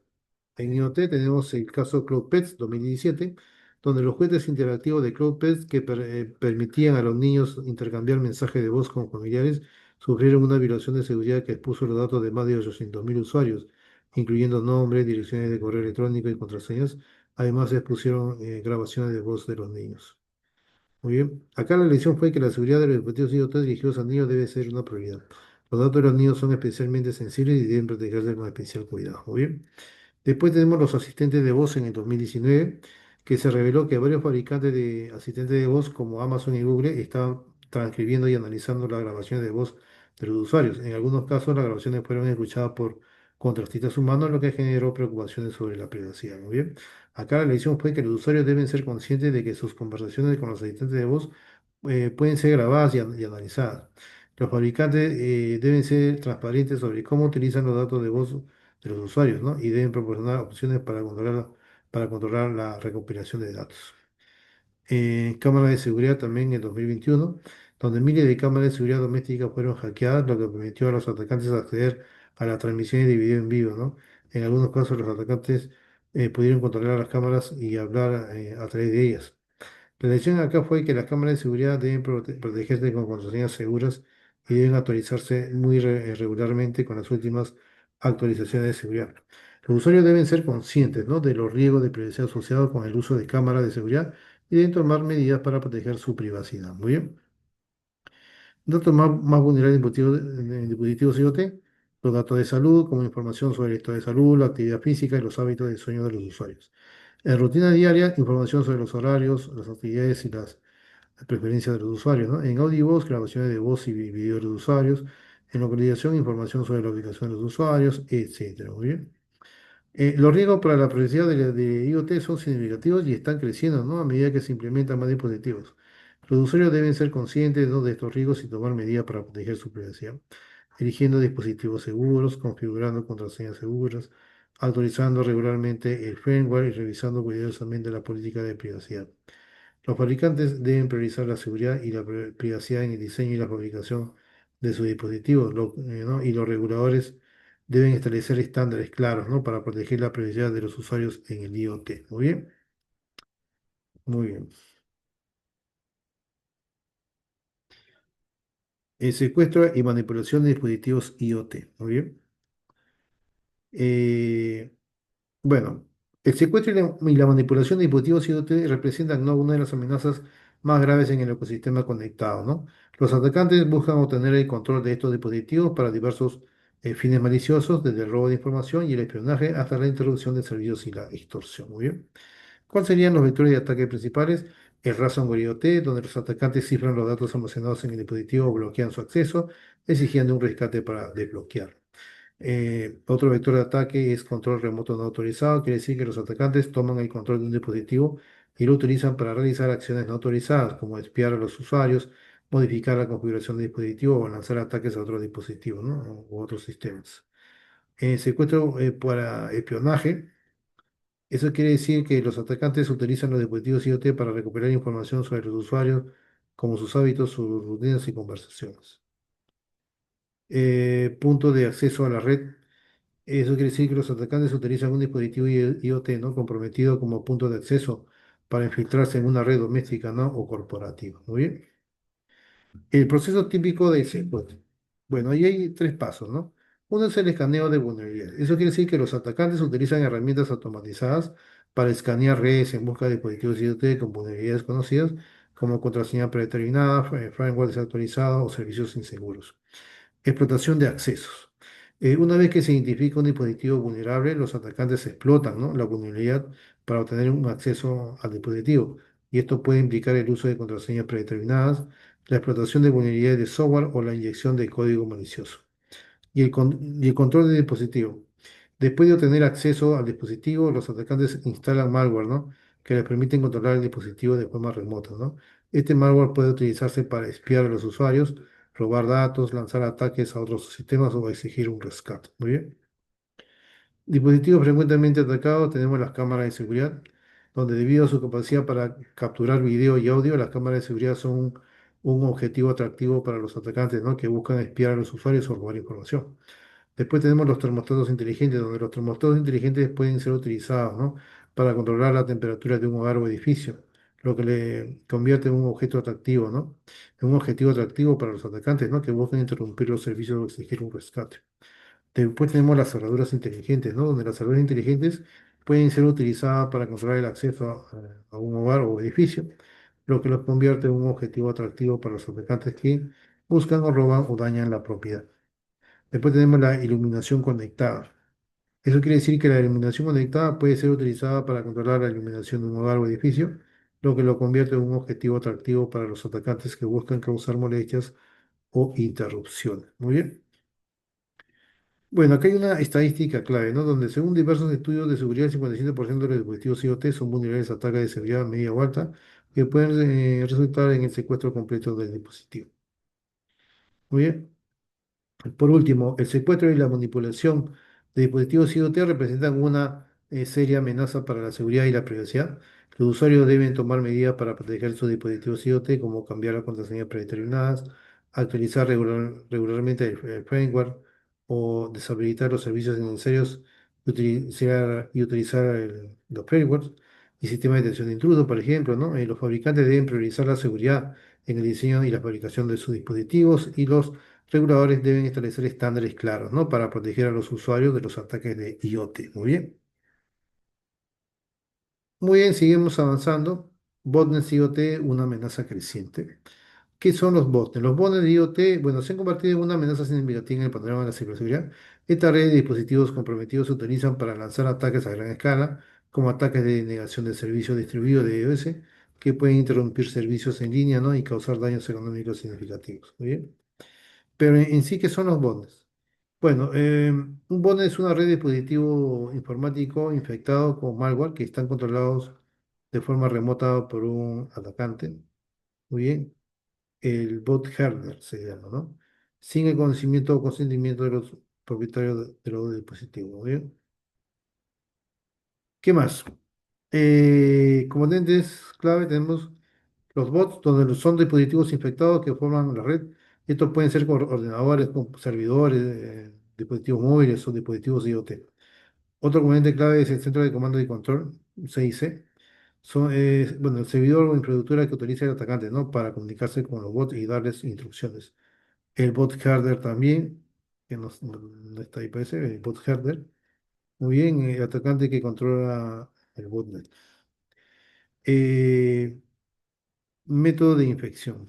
En IoT tenemos el caso CloudPets 2017, donde los juguetes interactivos de CloudPets que permitían a los niños intercambiar mensajes de voz con familiares sufrieron una violación de seguridad que expuso los datos de más de 800.000 usuarios, incluyendo nombres, direcciones de correo electrónico y contraseñas. Además, se expusieron grabaciones de voz de los niños. Muy bien. Acá la lección fue que la seguridad de los dispositivos IoT dirigidos a niños debe ser una prioridad. Los datos de los niños son especialmente sensibles y deben protegerse con especial cuidado. Muy bien. Después tenemos los asistentes de voz en el 2019, que se reveló que varios fabricantes de asistentes de voz, como Amazon y Google, estaban transcribiendo y analizando las grabaciones de voz de los usuarios. En algunos casos, las grabaciones fueron escuchadas por contratistas humanos, lo que generó preocupaciones sobre la privacidad. Muy bien. Acá la lección fue que los usuarios deben ser conscientes de que sus conversaciones con los asistentes de voz pueden ser grabadas y analizadas. Los fabricantes deben ser transparentes sobre cómo utilizan los datos de voz de los usuarios, ¿no? Y deben proporcionar opciones para controlar la recopilación de datos. Cámaras de seguridad también en 2021, donde miles de cámaras de seguridad domésticas fueron hackeadas, lo que permitió a los atacantes acceder a las transmisiones de video en vivo, ¿no? En algunos casos los atacantes pudieron controlar las cámaras y hablar a través de ellas. La lección acá fue que las cámaras de seguridad deben protegerse con contraseñas seguras y deben actualizarse muy regularmente con las últimas actualizaciones de seguridad. Los usuarios deben ser conscientes, ¿no?, de los riesgos de privacidad asociados con el uso de cámaras de seguridad y deben tomar medidas para proteger su privacidad. Muy bien. Datos más vulnerables en dispositivos IoT, los datos de salud, como información sobre el estado de salud, la actividad física y los hábitos de sueño de los usuarios. En rutina diaria, información sobre los horarios, las actividades y las preferencias de los usuarios, ¿no? En audio y voz, grabaciones de voz y video de los usuarios. En localización, información sobre la ubicación de los usuarios, etcétera. Muy bien. Los riesgos para la privacidad de IoT son significativos y están creciendo, ¿no?, a medida que se implementan más dispositivos. Los usuarios deben ser conscientes, ¿no?, de estos riesgos y tomar medidas para proteger su privacidad, eligiendo dispositivos seguros, configurando contraseñas seguras, actualizando regularmente el firmware y revisando cuidadosamente la política de privacidad. Los fabricantes deben priorizar la seguridad y la privacidad en el diseño y la fabricación de sus dispositivos, ¿no? Y los reguladores deben establecer estándares claros, ¿no?, para proteger la privacidad de los usuarios en el IoT. Muy bien, muy bien. El secuestro y manipulación de dispositivos IoT. Muy bien. Bueno, el secuestro y la manipulación de dispositivos IoT representan, ¿no?, una de las amenazas más graves en el ecosistema conectado, ¿no? Los atacantes buscan obtener el control de estos dispositivos para diversos fines maliciosos, desde el robo de información y el espionaje hasta la interrupción de servicios y la extorsión. Muy bien. ¿Cuáles serían los vectores de ataque principales? El ransomware IoT, donde los atacantes cifran los datos almacenados en el dispositivo o bloquean su acceso, exigiendo un rescate para desbloquear. Otro vector de ataque es control remoto no autorizado, quiere decir que los atacantes toman el control de un dispositivo y lo utilizan para realizar acciones no autorizadas, como espiar a los usuarios, modificar la configuración del dispositivo o lanzar ataques a otros dispositivos, ¿no?, u otros sistemas. Secuestro para espionaje. Eso quiere decir que los atacantes utilizan los dispositivos IoT para recuperar información sobre los usuarios, como sus hábitos, sus rutinas y conversaciones. Punto de acceso a la red. Eso quiere decir que los atacantes utilizan un dispositivo IoT, ¿no?, comprometido como punto de acceso para infiltrarse en una red doméstica, ¿no?, o corporativa. Muy bien. El proceso típico de secuestro. Bueno, ahí hay tres pasos, ¿no? Uno es el escaneo de vulnerabilidades. Eso quiere decir que los atacantes utilizan herramientas automatizadas para escanear redes en busca de dispositivos IoT con vulnerabilidades conocidas, como contraseña predeterminada, firewall desactualizado o servicios inseguros. Explotación de accesos. Una vez que se identifica un dispositivo vulnerable, los atacantes explotan, ¿no?, la vulnerabilidad para obtener un acceso al dispositivo. Y esto puede implicar el uso de contraseñas predeterminadas, la explotación de vulnerabilidades de software o la inyección de código malicioso. Y el control del dispositivo. Después de obtener acceso al dispositivo, los atacantes instalan malware, ¿no?, que les permiten controlar el dispositivo de forma remota, ¿no? Este malware puede utilizarse para espiar a los usuarios, robar datos, lanzar ataques a otros sistemas o exigir un rescate. Muy bien. Dispositivos frecuentemente atacados, tenemos las cámaras de seguridad, donde debido a su capacidad para capturar video y audio, las cámaras de seguridad son un objetivo atractivo para los atacantes, ¿no?, que buscan espiar a los usuarios o robar información. Después tenemos los termostatos inteligentes, donde los termostatos inteligentes pueden ser utilizados, ¿no?, para controlar la temperatura de un hogar o edificio, lo que le convierte en un objeto atractivo, ¿no?, en un objetivo atractivo para los atacantes, ¿no?, que buscan interrumpir los servicios o exigir un rescate. Después tenemos las cerraduras inteligentes, ¿no?, donde las cerraduras inteligentes pueden ser utilizadas para controlar el acceso a un hogar o edificio, lo que los convierte en un objetivo atractivo para los atacantes que buscan o roban o dañan la propiedad. Después tenemos la iluminación conectada. Eso quiere decir que la iluminación conectada puede ser utilizada para controlar la iluminación de un hogar o edificio, lo que lo convierte en un objetivo atractivo para los atacantes que buscan causar molestias o interrupciones. Muy bien. Bueno, acá hay una estadística clave, ¿no?, donde según diversos estudios de seguridad, el 57% de los dispositivos IoT son vulnerables a ataques de seguridad media o alta, que pueden resultar en el secuestro completo del dispositivo. Muy bien. Por último, el secuestro y la manipulación de dispositivos IoT representan una seria amenaza para la seguridad y la privacidad. Los usuarios deben tomar medidas para proteger sus dispositivos IoT, como cambiar las contraseñas predeterminadas, actualizar regularmente el firmware o deshabilitar los servicios innecesarios y utilizar los firmwares y sistemas de detección de intrusos, por ejemplo, ¿no? Los fabricantes deben priorizar la seguridad en el diseño y la fabricación de sus dispositivos, y los reguladores deben establecer estándares claros, ¿no?, para proteger a los usuarios de los ataques de IoT. Muy bien. Muy bien, seguimos avanzando. Botnets IoT, una amenaza creciente. ¿Qué son los botnets? Los botnets de IoT, bueno, se han convertido en una amenaza significativa en el panorama de la ciberseguridad. Esta red de dispositivos comprometidos se utilizan para lanzar ataques a gran escala, como ataques de negación de servicio distribuido de iOS, que pueden interrumpir servicios en línea, ¿no?, y causar daños económicos significativos. Muy bien. Pero en sí, ¿qué son los botnets? Bueno, un botnet es una red de dispositivo informático infectado con malware que están controlados de forma remota por un atacante. Muy bien. El bot hardware se llama, ¿no? Sin el conocimiento o consentimiento de los propietarios de los dispositivos. Muy bien. ¿Qué más? Componentes clave tenemos los bots, donde son dispositivos infectados que forman la red. Estos pueden ser ordenadores, servidores, dispositivos móviles o dispositivos IoT. Otro componente clave es el centro de comando y control, CIC. Bueno, el servidor o infraestructura que utiliza el atacante, ¿no?, para comunicarse con los bots y darles instrucciones. El bot header también, que no está ahí, parece, el bot header. Muy bien, el atacante que controla el botnet. Eh, Método de infección.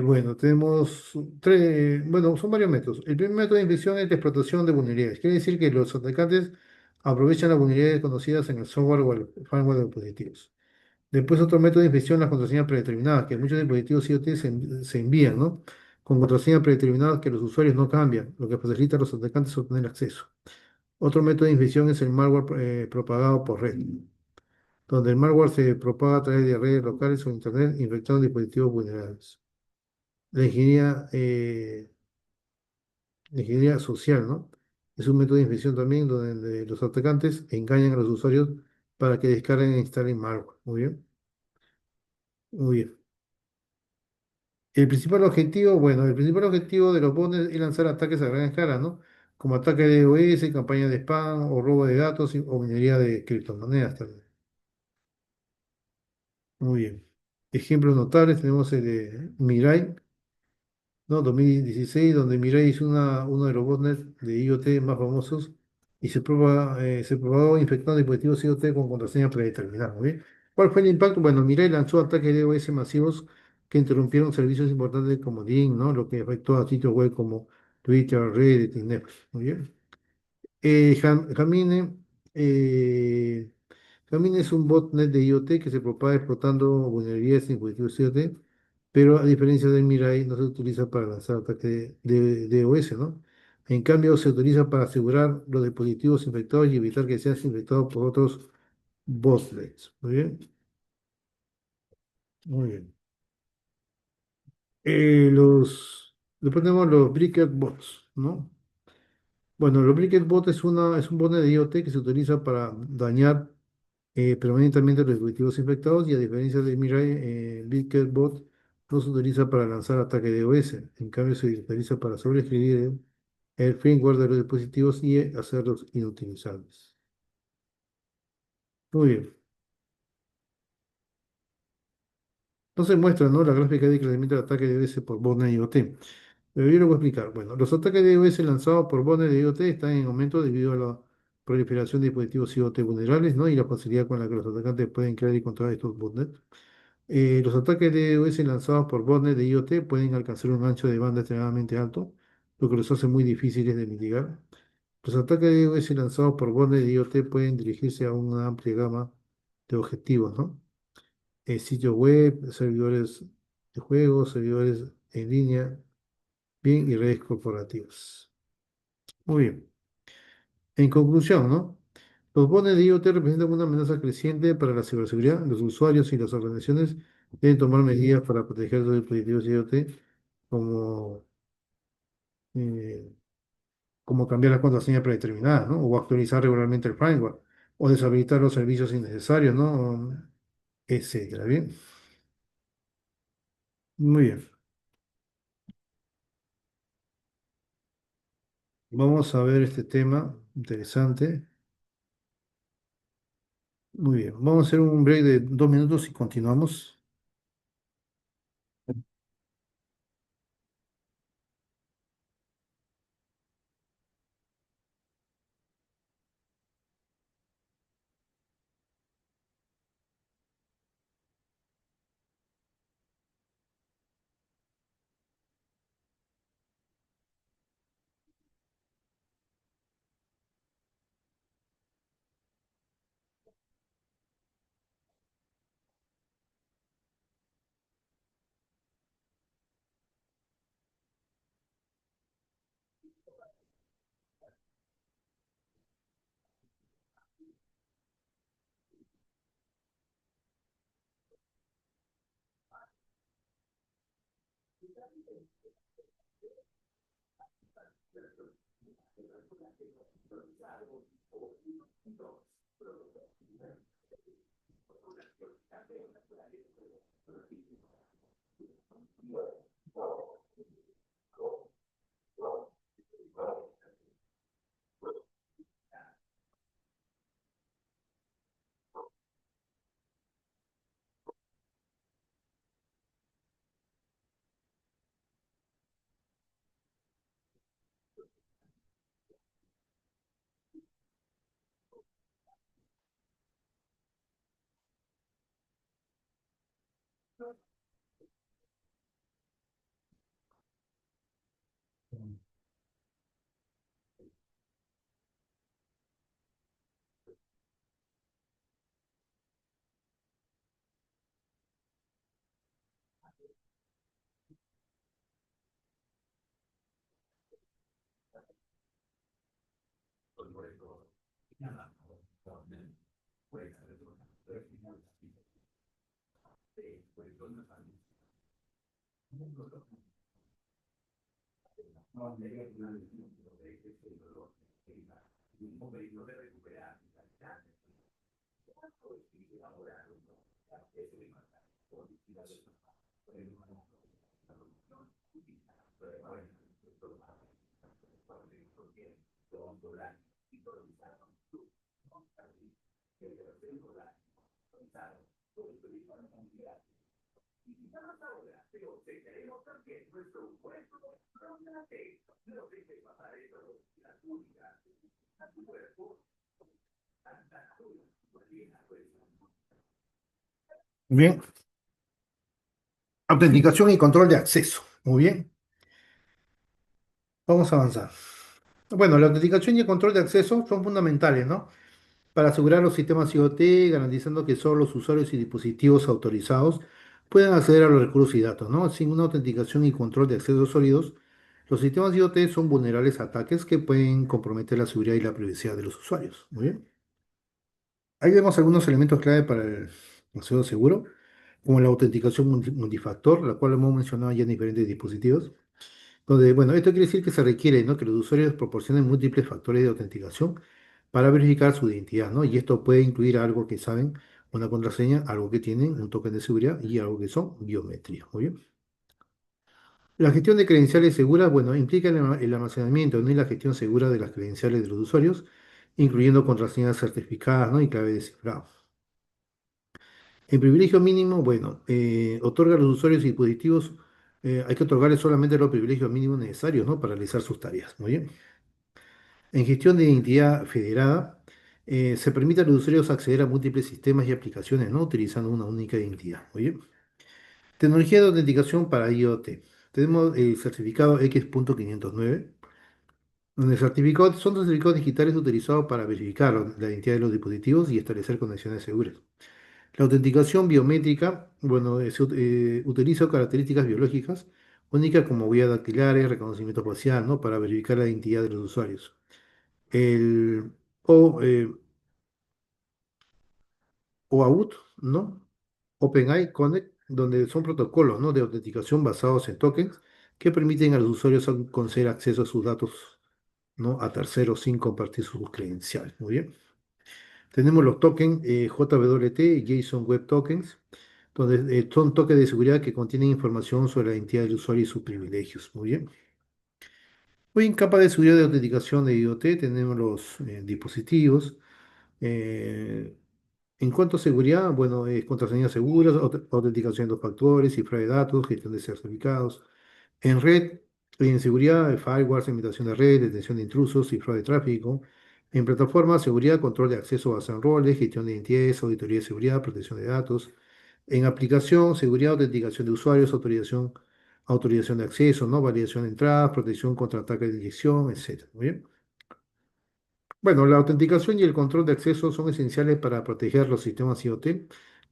Bueno, tenemos tres, bueno, son varios métodos. El primer método de infección es la explotación de vulnerabilidades. Quiere decir que los atacantes aprovechan las vulnerabilidades conocidas en el software o el firmware de los dispositivos. Después otro método de infección, las contraseñas predeterminadas, que muchos dispositivos IoT se envían, ¿no? Con contraseñas predeterminadas que los usuarios no cambian, lo que facilita a los atacantes obtener acceso. Otro método de infección es el malware propagado por red, donde el malware se propaga a través de redes locales o internet infectando dispositivos vulnerables. La la ingeniería social, ¿no? Es un método de infección también donde los atacantes engañan a los usuarios para que descarguen e instalen malware. Muy bien, muy bien. El principal objetivo, bueno, el principal objetivo de los bots es lanzar ataques a gran escala, ¿no? Como ataque de DOS, campaña de spam o robo de datos o minería de criptomonedas también. Muy bien. Ejemplos notables tenemos el de Mirai, ¿no? 2016, donde Mirai es uno de los botnets de IoT más famosos y se propagó infectando dispositivos IoT con contraseña predeterminada. Muy bien. ¿Cuál fue el impacto? Bueno, Mirai lanzó ataques de DOS masivos que interrumpieron servicios importantes como Link, ¿no? Lo que afectó a sitios web como Twitter, Reddit y Netflix. Muy bien. Jamine, eh, Jamine es un botnet de IoT que se propaga explotando vulnerabilidades en dispositivos IoT, pero a diferencia del Mirai, no se utiliza para lanzar ataques de DOS, ¿no? En cambio, se utiliza para asegurar los dispositivos infectados y evitar que sean infectados por otros botnets. Muy bien, muy bien. Después tenemos los Bricket Bots, ¿no? Bueno, los Bricket Bot es un botnet de IoT que se utiliza para dañar permanentemente los dispositivos infectados y a diferencia de Mirai, BitKerBot no se utiliza para lanzar ataques de OS, en cambio se utiliza para sobreescribir el firmware de los dispositivos y hacerlos inutilizables. Muy bien. Entonces muestra, ¿no? La gráfica de crecimiento de ataques de OS por botnet IoT. Pero yo lo voy a explicar. Bueno, los ataques de iOS lanzados por botnet de IoT están en aumento debido a la proliferación de dispositivos IoT vulnerables, ¿no? Y la facilidad con la que los atacantes pueden crear y controlar estos botnets. Los ataques de DDoS lanzados por botnets de IoT pueden alcanzar un ancho de banda extremadamente alto, lo que los hace muy difíciles de mitigar. Los ataques de DDoS lanzados por botnets de IoT pueden dirigirse a una amplia gama de objetivos, ¿no? Sitios web, servidores de juegos, servidores en línea, bien, y redes corporativas. Muy bien. En conclusión, ¿no? Los botnets de IoT representan una amenaza creciente para la ciberseguridad. Los usuarios y las organizaciones deben tomar medidas para proteger los dispositivos IoT, como, eh, como cambiar las contraseñas predeterminadas, ¿no? O actualizar regularmente el firmware, o deshabilitar los servicios innecesarios, ¿no? Etcétera. Bien, muy bien. Vamos a ver este tema interesante. Muy bien. Vamos a hacer un break de 2 minutos y continuamos. Bien, autenticación y control de acceso. Muy bien, vamos a avanzar. Bueno, la autenticación y el control de acceso son fundamentales, ¿no? Para asegurar los sistemas IoT, garantizando que solo los usuarios y dispositivos autorizados puedan acceder a los recursos y datos, ¿no? Sin una autenticación y control de accesos sólidos, los sistemas IoT son vulnerables a ataques que pueden comprometer la seguridad y la privacidad de los usuarios. Muy bien. Ahí vemos algunos elementos clave para el acceso seguro, como la autenticación multifactor, la cual hemos mencionado ya en diferentes dispositivos. Donde, bueno, esto quiere decir que se requiere, ¿no?, que los usuarios proporcionen múltiples factores de autenticación para verificar su identidad, ¿no? Y esto puede incluir algo que saben, una contraseña, algo que tienen, un token de seguridad y algo que son biometría. Muy bien. La gestión de credenciales seguras, bueno, implica el almacenamiento, ¿no?, y la gestión segura de las credenciales de los usuarios, incluyendo contraseñas certificadas, ¿no?, y clave de cifrado. En privilegio mínimo, bueno, otorga a los usuarios y dispositivos, hay que otorgarles solamente los privilegios mínimos necesarios, ¿no?, para realizar sus tareas. Muy bien. En gestión de identidad federada, se permite a los usuarios acceder a múltiples sistemas y aplicaciones, ¿no?, utilizando una única identidad. Muy bien. Tecnología de autenticación para IoT. Tenemos el certificado X.509, donde son certificados digitales utilizados para verificar la identidad de los dispositivos y establecer conexiones seguras. La autenticación biométrica, bueno, utiliza características biológicas únicas como huellas dactilares, reconocimiento facial, ¿no?, para verificar la identidad de los usuarios. El o, eh, OAuth, ¿no? OpenAI Connect, donde son protocolos, ¿no?, de autenticación basados en tokens que permiten a los usuarios conceder acceso a sus datos, ¿no?, a terceros sin compartir sus credenciales. Muy bien. Tenemos los tokens JWT y JSON Web Tokens, donde son tokens de seguridad que contienen información sobre la identidad del usuario y sus privilegios. Muy bien. Hoy en capa de seguridad de autenticación de IoT tenemos los dispositivos. eh, En cuanto a seguridad, bueno, contraseñas seguras, autenticación de dos factores, cifra de datos, gestión de certificados. En red, en seguridad, firewall, imitación de red, detención de intrusos, cifra de tráfico. En plataforma, seguridad, control de acceso basado en roles, gestión de identidades, auditoría de seguridad, protección de datos. En aplicación, seguridad, autenticación de usuarios, autorización de acceso, ¿no?, validación de entradas, protección contra ataques de inyección, etc. Muy bien. Bueno, la autenticación y el control de acceso son esenciales para proteger los sistemas IoT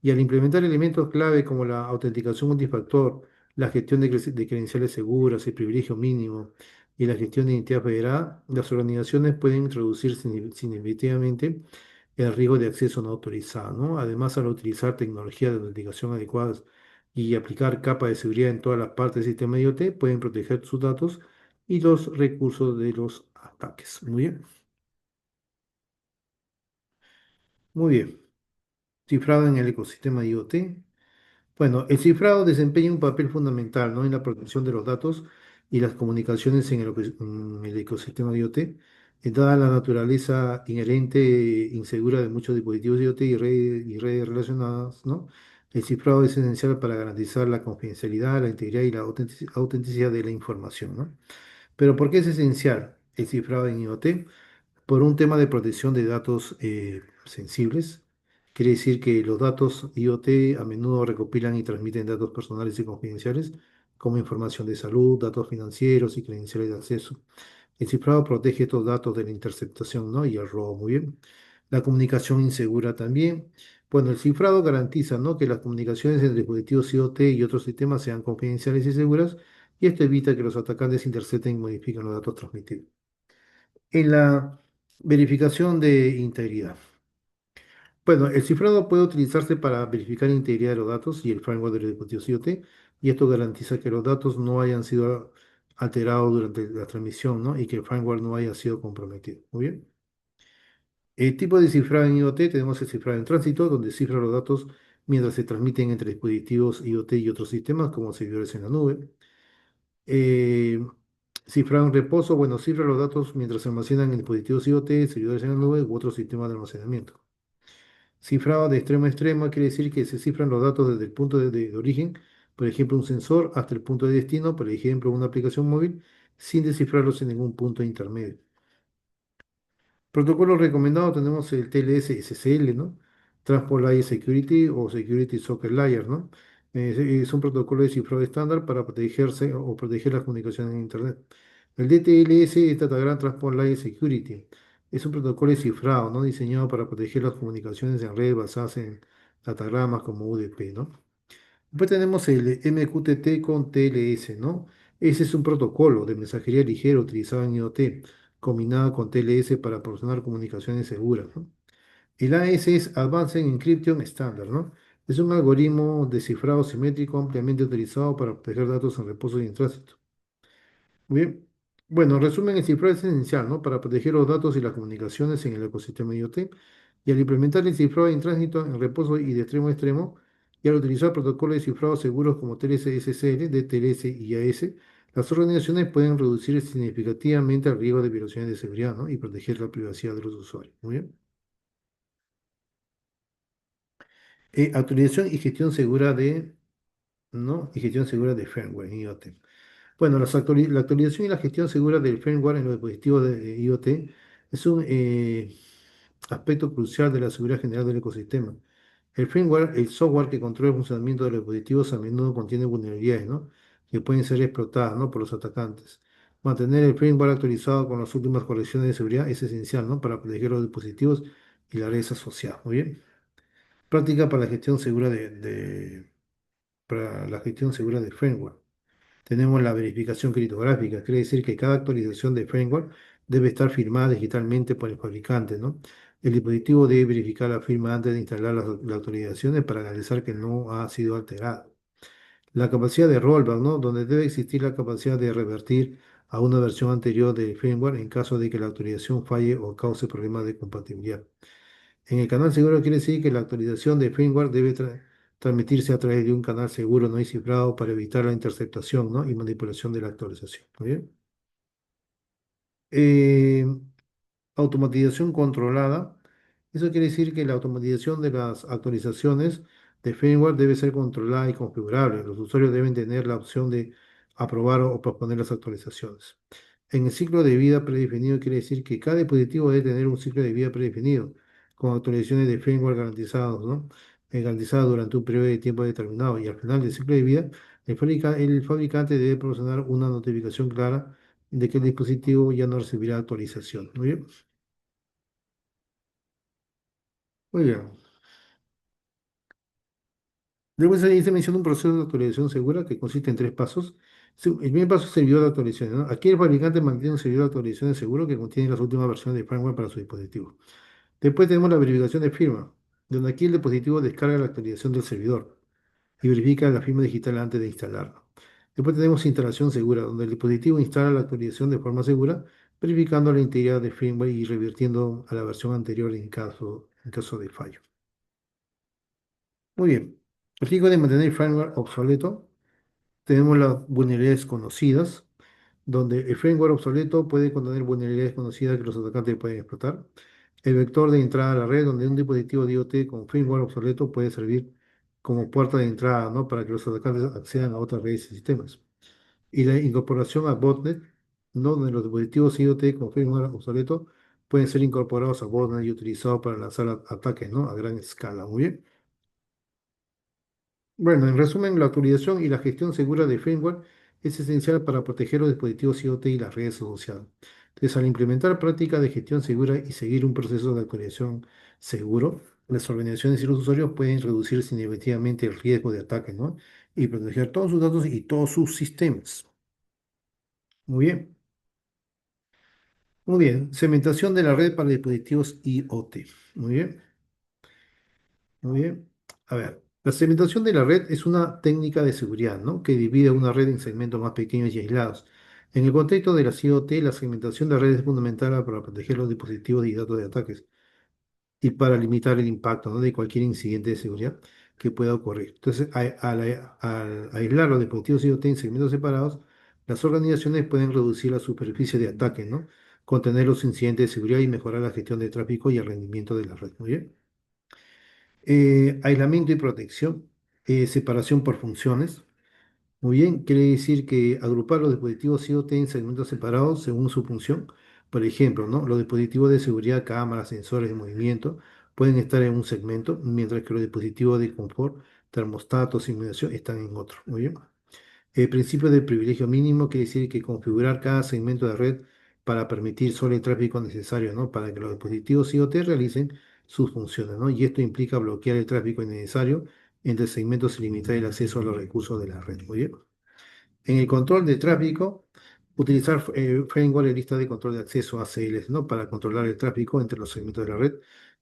y al implementar elementos clave como la autenticación multifactor, la gestión de credenciales seguras, el privilegio mínimo y la gestión de identidad federada, las organizaciones pueden reducir significativamente el riesgo de acceso no autorizado, ¿no? Además, al utilizar tecnologías de autenticación adecuadas y aplicar capas de seguridad en todas las partes del sistema IoT, pueden proteger sus datos y los recursos de los ataques. Muy bien. Muy bien. Cifrado en el ecosistema IoT. Bueno, el cifrado desempeña un papel fundamental, ¿no?, en la protección de los datos y las comunicaciones en el ecosistema IoT, dada la naturaleza inherente insegura de muchos dispositivos IoT y redes relacionadas, ¿no? El cifrado es esencial para garantizar la confidencialidad, la integridad y la autenticidad de la información, ¿no? Pero ¿por qué es esencial el cifrado en IoT? Por un tema de protección de datos sensibles. Quiere decir que los datos IoT a menudo recopilan y transmiten datos personales y confidenciales, como información de salud, datos financieros y credenciales de acceso. El cifrado protege estos datos de la interceptación, ¿no?, y el robo. Muy bien. La comunicación insegura también. Bueno, el cifrado garantiza, ¿no?, que las comunicaciones entre dispositivos IoT y otros sistemas sean confidenciales y seguras, y esto evita que los atacantes intercepten y modifiquen los datos transmitidos. En la Verificación de integridad. Bueno, el cifrado puede utilizarse para verificar la integridad de los datos y el firmware de los dispositivos IoT, y esto garantiza que los datos no hayan sido alterados durante la transmisión, ¿no? Y que el firmware no haya sido comprometido. Muy bien. El tipo de cifrado en IoT tenemos el cifrado en tránsito, donde cifra los datos mientras se transmiten entre dispositivos IoT y otros sistemas, como servidores en la nube. Eh, Cifrado en reposo, bueno, cifra los datos mientras se almacenan en dispositivos IoT, servidores en la nube u otros sistemas de almacenamiento. Cifrado de extremo a extremo quiere decir que se cifran los datos desde el punto de origen, por ejemplo, un sensor, hasta el punto de destino, por ejemplo, una aplicación móvil, sin descifrarlos en ningún punto intermedio. Protocolo recomendado tenemos el TLS SSL, ¿no? Transport Layer Security o Security Socket Layer, ¿no? Es un protocolo de cifrado estándar para protegerse o proteger las comunicaciones en Internet. El DTLS es Datagram Transport Layer Security. Es un protocolo de cifrado, ¿no? Diseñado para proteger las comunicaciones en red basadas en datagramas como UDP, ¿no? Después tenemos el MQTT con TLS, ¿no? Ese es un protocolo de mensajería ligera utilizado en IoT, combinado con TLS para proporcionar comunicaciones seguras, ¿no? El AES es Advanced Encryption Standard, ¿no? Es un algoritmo de cifrado simétrico ampliamente utilizado para proteger datos en reposo y en tránsito. Muy bien. Bueno, en resumen, el cifrado es esencial, ¿no? Para proteger los datos y las comunicaciones en el ecosistema IoT. Y al implementar el cifrado en tránsito, en reposo y de extremo a extremo, y al utilizar protocolos de cifrado seguros como TLS-SSL, DTLS y AES, las organizaciones pueden reducir significativamente el riesgo de violaciones de seguridad, ¿no? Y proteger la privacidad de los usuarios. Muy bien. Actualización y gestión segura de, ¿no? Y gestión segura de firmware en IoT. Bueno, la actualización y la gestión segura del firmware en los dispositivos de IoT es un aspecto crucial de la seguridad general del ecosistema. El firmware, el software que controla el funcionamiento de los dispositivos, a menudo contiene vulnerabilidades, ¿no? Que pueden ser explotadas, ¿no? Por los atacantes. Mantener el firmware actualizado con las últimas correcciones de seguridad es esencial, ¿no? Para proteger los dispositivos y las redes asociadas. Muy bien. Práctica para la gestión segura para la gestión segura del firmware. Tenemos la verificación criptográfica, quiere decir que cada actualización de firmware debe estar firmada digitalmente por el fabricante, ¿no? El dispositivo debe verificar la firma antes de instalar las actualizaciones para garantizar que no ha sido alterada. La capacidad de rollback, ¿no? Donde debe existir la capacidad de revertir a una versión anterior del firmware en caso de que la actualización falle o cause problemas de compatibilidad. En el canal seguro quiere decir que la actualización de firmware debe transmitirse a través de un canal seguro no cifrado para evitar la interceptación, ¿no? Y manipulación de la actualización. ¿Muy bien? Eh, Automatización controlada. Eso quiere decir que la automatización de las actualizaciones de firmware debe ser controlada y configurable. Los usuarios deben tener la opción de aprobar o posponer las actualizaciones. En el ciclo de vida predefinido quiere decir que cada dispositivo debe tener un ciclo de vida predefinido, con actualizaciones de firmware garantizados, ¿no? Garantizadas durante un periodo de tiempo determinado. Y al final del ciclo de vida, el fabricante debe proporcionar una notificación clara de que el dispositivo ya no recibirá actualización. Muy bien. Muy bien. Luego se menciona un proceso de actualización segura que consiste en tres pasos. El primer paso es servidor de actualizaciones, ¿no? Aquí el fabricante mantiene un servidor de actualizaciones seguro que contiene las últimas versiones de firmware para su dispositivo. Después tenemos la verificación de firma, donde aquí el dispositivo descarga la actualización del servidor y verifica la firma digital antes de instalarla. Después tenemos instalación segura, donde el dispositivo instala la actualización de forma segura, verificando la integridad del firmware y revirtiendo a la versión anterior en caso de fallo. Muy bien. El riesgo de mantener el firmware obsoleto. Tenemos las vulnerabilidades conocidas, donde el firmware obsoleto puede contener vulnerabilidades conocidas que los atacantes pueden explotar. El vector de entrada a la red, donde un dispositivo de IoT con firmware obsoleto puede servir como puerta de entrada, ¿no? Para que los atacantes accedan a otras redes y sistemas. Y la incorporación a botnet, ¿no? Donde los dispositivos IoT con firmware obsoleto pueden ser incorporados a botnet y utilizados para lanzar ataques, ¿no? A gran escala. Muy bien. Bueno, en resumen, la actualización y la gestión segura de firmware es esencial para proteger los dispositivos IoT y las redes asociadas. Entonces, al implementar prácticas de gestión segura y seguir un proceso de actualización seguro, las organizaciones y los usuarios pueden reducir significativamente el riesgo de ataque, ¿no? Y proteger todos sus datos y todos sus sistemas. Muy bien. Muy bien, segmentación de la red para dispositivos IoT. Muy bien, muy bien. A ver, la segmentación de la red es una técnica de seguridad, ¿no? Que divide una red en segmentos más pequeños y aislados. En el contexto de las IoT, la segmentación de red es fundamental para proteger los dispositivos y datos de ataques y para limitar el impacto, ¿no? De cualquier incidente de seguridad que pueda ocurrir. Entonces, al aislar los dispositivos IoT en segmentos separados, las organizaciones pueden reducir la superficie de ataque, ¿no? Contener los incidentes de seguridad y mejorar la gestión de tráfico y el rendimiento de la red. Muy bien. Aislamiento y protección. Separación por funciones. Muy bien, quiere decir que agrupar los dispositivos IoT en segmentos separados según su función. Por ejemplo, ¿no? Los dispositivos de seguridad, cámaras, sensores de movimiento, pueden estar en un segmento, mientras que los dispositivos de confort, termostatos, simulación están en otro. Muy bien. El principio del privilegio mínimo quiere decir que configurar cada segmento de red para permitir solo el tráfico necesario, ¿no? Para que los dispositivos IoT realicen sus funciones, ¿no? Y esto implica bloquear el tráfico innecesario entre segmentos y limitar el acceso a los recursos de la red. Muy bien. En el control de tráfico, utilizar framework de lista de control de acceso, ACLs, ¿no? Para controlar el tráfico entre los segmentos de la red.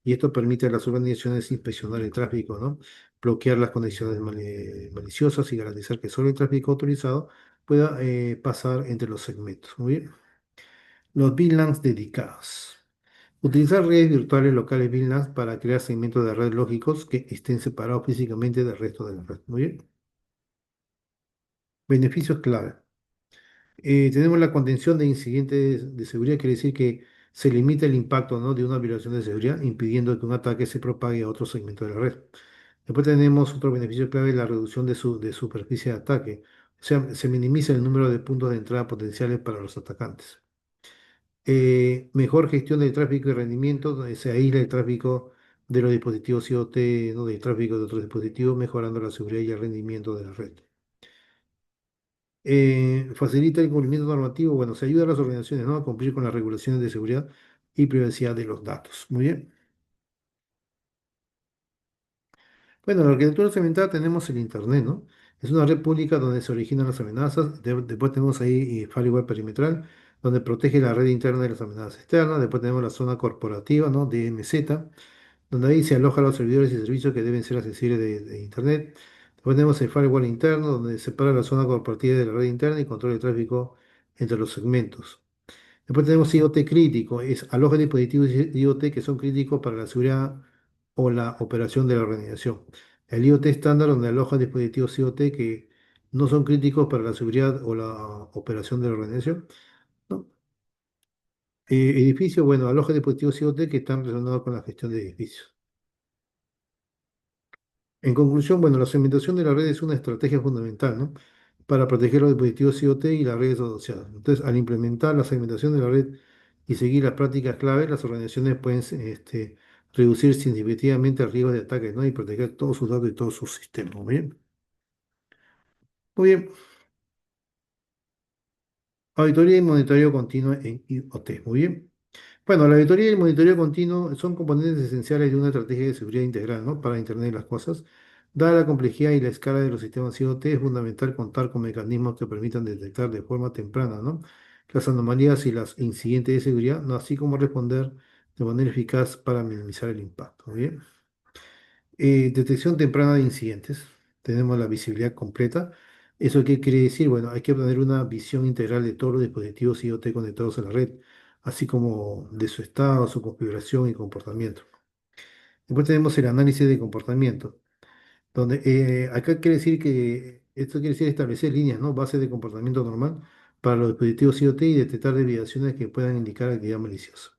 Y esto permite a las organizaciones inspeccionar el tráfico, ¿no? Bloquear las conexiones maliciosas y garantizar que solo el tráfico autorizado pueda pasar entre los segmentos. Muy bien. Los VLANs dedicados. Utilizar redes virtuales locales VLANs para crear segmentos de red lógicos que estén separados físicamente del resto de la red. Muy bien. Beneficios clave. Tenemos la contención de incidentes de seguridad, quiere decir que se limita el impacto, ¿no? De una violación de seguridad, impidiendo que un ataque se propague a otro segmento de la red. Después tenemos otro beneficio clave, la reducción de superficie de ataque. O sea, se minimiza el número de puntos de entrada potenciales para los atacantes. Mejor gestión del tráfico y rendimiento, donde se aísla el tráfico de los dispositivos IoT, ¿no? Del tráfico de otros dispositivos, mejorando la seguridad y el rendimiento de la red. Facilita el cumplimiento normativo, bueno, se ayuda a las organizaciones, ¿no? A cumplir con las regulaciones de seguridad y privacidad de los datos. Muy bien. Bueno, en la arquitectura segmentada tenemos el Internet, ¿no? Es una red pública donde se originan las amenazas. Después tenemos ahí firewall perimetral, donde protege la red interna de las amenazas externas. Después tenemos la zona corporativa, ¿no? DMZ, donde ahí se alojan los servidores y servicios que deben ser accesibles de Internet. Después tenemos el firewall interno, donde separa la zona corporativa de la red interna y controla el tráfico entre los segmentos. Después tenemos IoT crítico, es aloja dispositivos IoT que son críticos para la seguridad o la operación de la organización. El IoT estándar, donde aloja dispositivos IoT que no son críticos para la seguridad o la operación de la organización, ¿no? Edificio, bueno, aloja dispositivos IoT que están relacionados con la gestión de edificios. En conclusión, bueno, la segmentación de la red es una estrategia fundamental, ¿no? Para proteger los dispositivos IoT y las redes asociadas. Entonces, al implementar la segmentación de la red y seguir las prácticas clave, las organizaciones pueden reducir significativamente el riesgo de ataques, ¿no? Y proteger todos sus datos y todos sus sistemas. Muy bien. Muy bien. Auditoría y monitoreo continuo en IoT. Muy bien. Bueno, la auditoría y el monitoreo continuo son componentes esenciales de una estrategia de seguridad integral, ¿no? Para Internet de las cosas. Dada la complejidad y la escala de los sistemas IoT, es fundamental contar con mecanismos que permitan detectar de forma temprana, ¿no? Las anomalías y los incidentes de seguridad, ¿no? Así como responder de manera eficaz para minimizar el impacto. Muy bien. Detección temprana de incidentes. Tenemos la visibilidad completa. ¿Eso qué quiere decir? Bueno, hay que obtener una visión integral de todos los dispositivos IoT conectados a la red, así como de su estado, su configuración y comportamiento. Después tenemos el análisis de comportamiento, donde acá quiere decir que esto quiere decir establecer líneas, ¿no? Bases de comportamiento normal para los dispositivos IoT y detectar desviaciones que puedan indicar actividad maliciosa.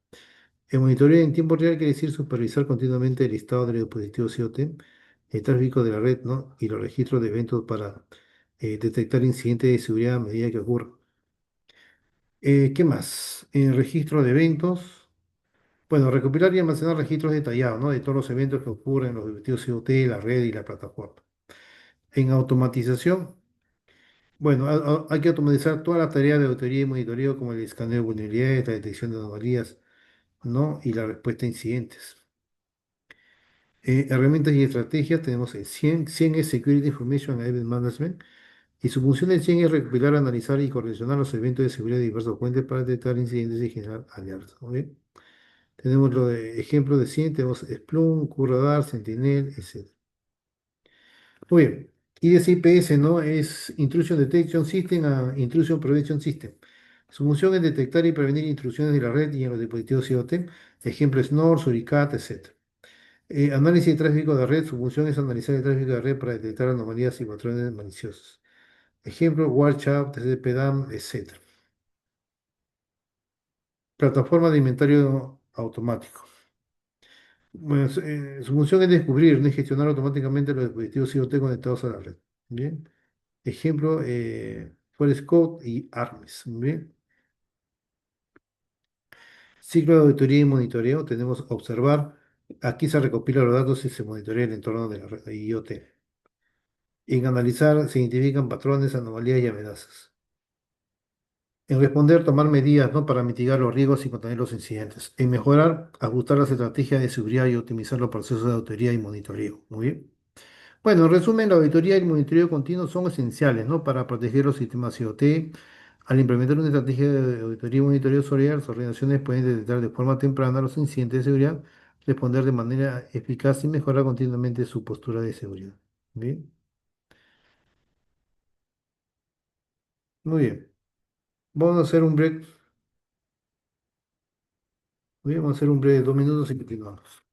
El monitoreo en tiempo real quiere decir supervisar continuamente el estado de los dispositivos IoT, el tráfico de la red, ¿no? Y los registros de eventos para detectar incidentes de seguridad a medida que ocurran. ¿Qué más? En registro de eventos. Bueno, recopilar y almacenar registros detallados, ¿no? De todos los eventos que ocurren en los dispositivos IoT, la red y la plataforma. En automatización, bueno, hay que automatizar todas las tareas de auditoría y monitoreo como el escaneo de vulnerabilidades, la detección de anomalías, ¿no? Y la respuesta a incidentes. Herramientas y estrategias, tenemos el 100 es Security Information and Event Management. Y su función en sí es recopilar, analizar y correlacionar los eventos de seguridad de diversas fuentes para detectar incidentes y generar alertas. ¿Ok? Tenemos lo de ejemplos de CIEM, tenemos Splunk, QRadar, Sentinel, etc. Muy bien. IDS-IPS, ¿no? Es Intrusion Detection System a Intrusion Prevention System. Su función es detectar y prevenir intrusiones de la red y en los dispositivos IoT, ejemplo Snort, Suricat, etc. Análisis de tráfico de red, su función es analizar el tráfico de red para detectar anomalías y patrones maliciosos. Ejemplo, WhatsApp, TCP/DAM, etc. Plataforma de inventario automático. Bueno, su función es descubrir, ¿no? Y gestionar automáticamente los dispositivos IoT conectados a la red. Bien. Ejemplo, Forest Code y ARMS. Bien. Ciclo de auditoría y monitoreo. Tenemos observar. Aquí se recopilan los datos y se monitorea el entorno de la red IoT. En analizar se identifican patrones, anomalías y amenazas. En responder, tomar medidas, ¿no? Para mitigar los riesgos y contener los incidentes. En mejorar, ajustar las estrategias de seguridad y optimizar los procesos de auditoría y monitoreo. Muy bien. Bueno, en resumen, la auditoría y el monitoreo continuo son esenciales, ¿no? Para proteger los sistemas IoT. Al implementar una estrategia de auditoría y monitoreo sólida, las organizaciones pueden detectar de forma temprana los incidentes de seguridad, responder de manera eficaz y mejorar continuamente su postura de seguridad. Bien, muy bien. Vamos a hacer un break. Muy bien, vamos a hacer un break de 2 minutos y continuamos.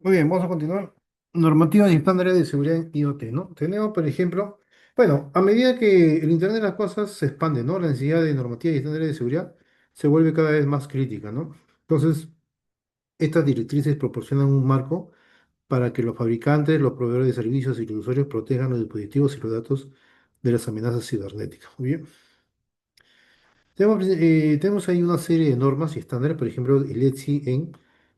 Muy bien, vamos a continuar. Normativas y estándares de seguridad en IoT, ¿no? Tenemos, por ejemplo, bueno, a medida que el Internet de las cosas se expande, ¿no? La necesidad de normativas y estándares de seguridad se vuelve cada vez más crítica, ¿no? Entonces, estas directrices proporcionan un marco para que los fabricantes, los proveedores de servicios y los usuarios protejan los dispositivos y los datos de las amenazas cibernéticas. Muy bien. Tenemos ahí una serie de normas y estándares, por ejemplo, el ETSI en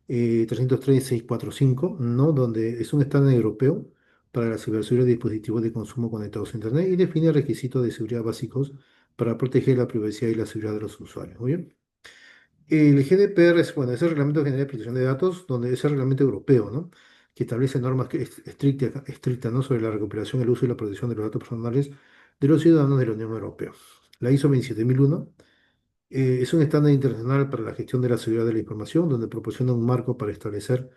303.645, ¿no? Donde es un estándar europeo para la ciberseguridad de dispositivos de consumo conectados a Internet y define requisitos de seguridad básicos para proteger la privacidad y la seguridad de los usuarios. Muy bien. El GDPR es, bueno, es el Reglamento General de Protección de Datos, donde es el reglamento europeo, ¿no? Que establece normas estrictas, ¿no? Sobre la recuperación, el uso y la protección de los datos personales de los ciudadanos de la Unión Europea. La ISO 27001 es un estándar internacional para la gestión de la seguridad de la información, donde proporciona un marco para establecer,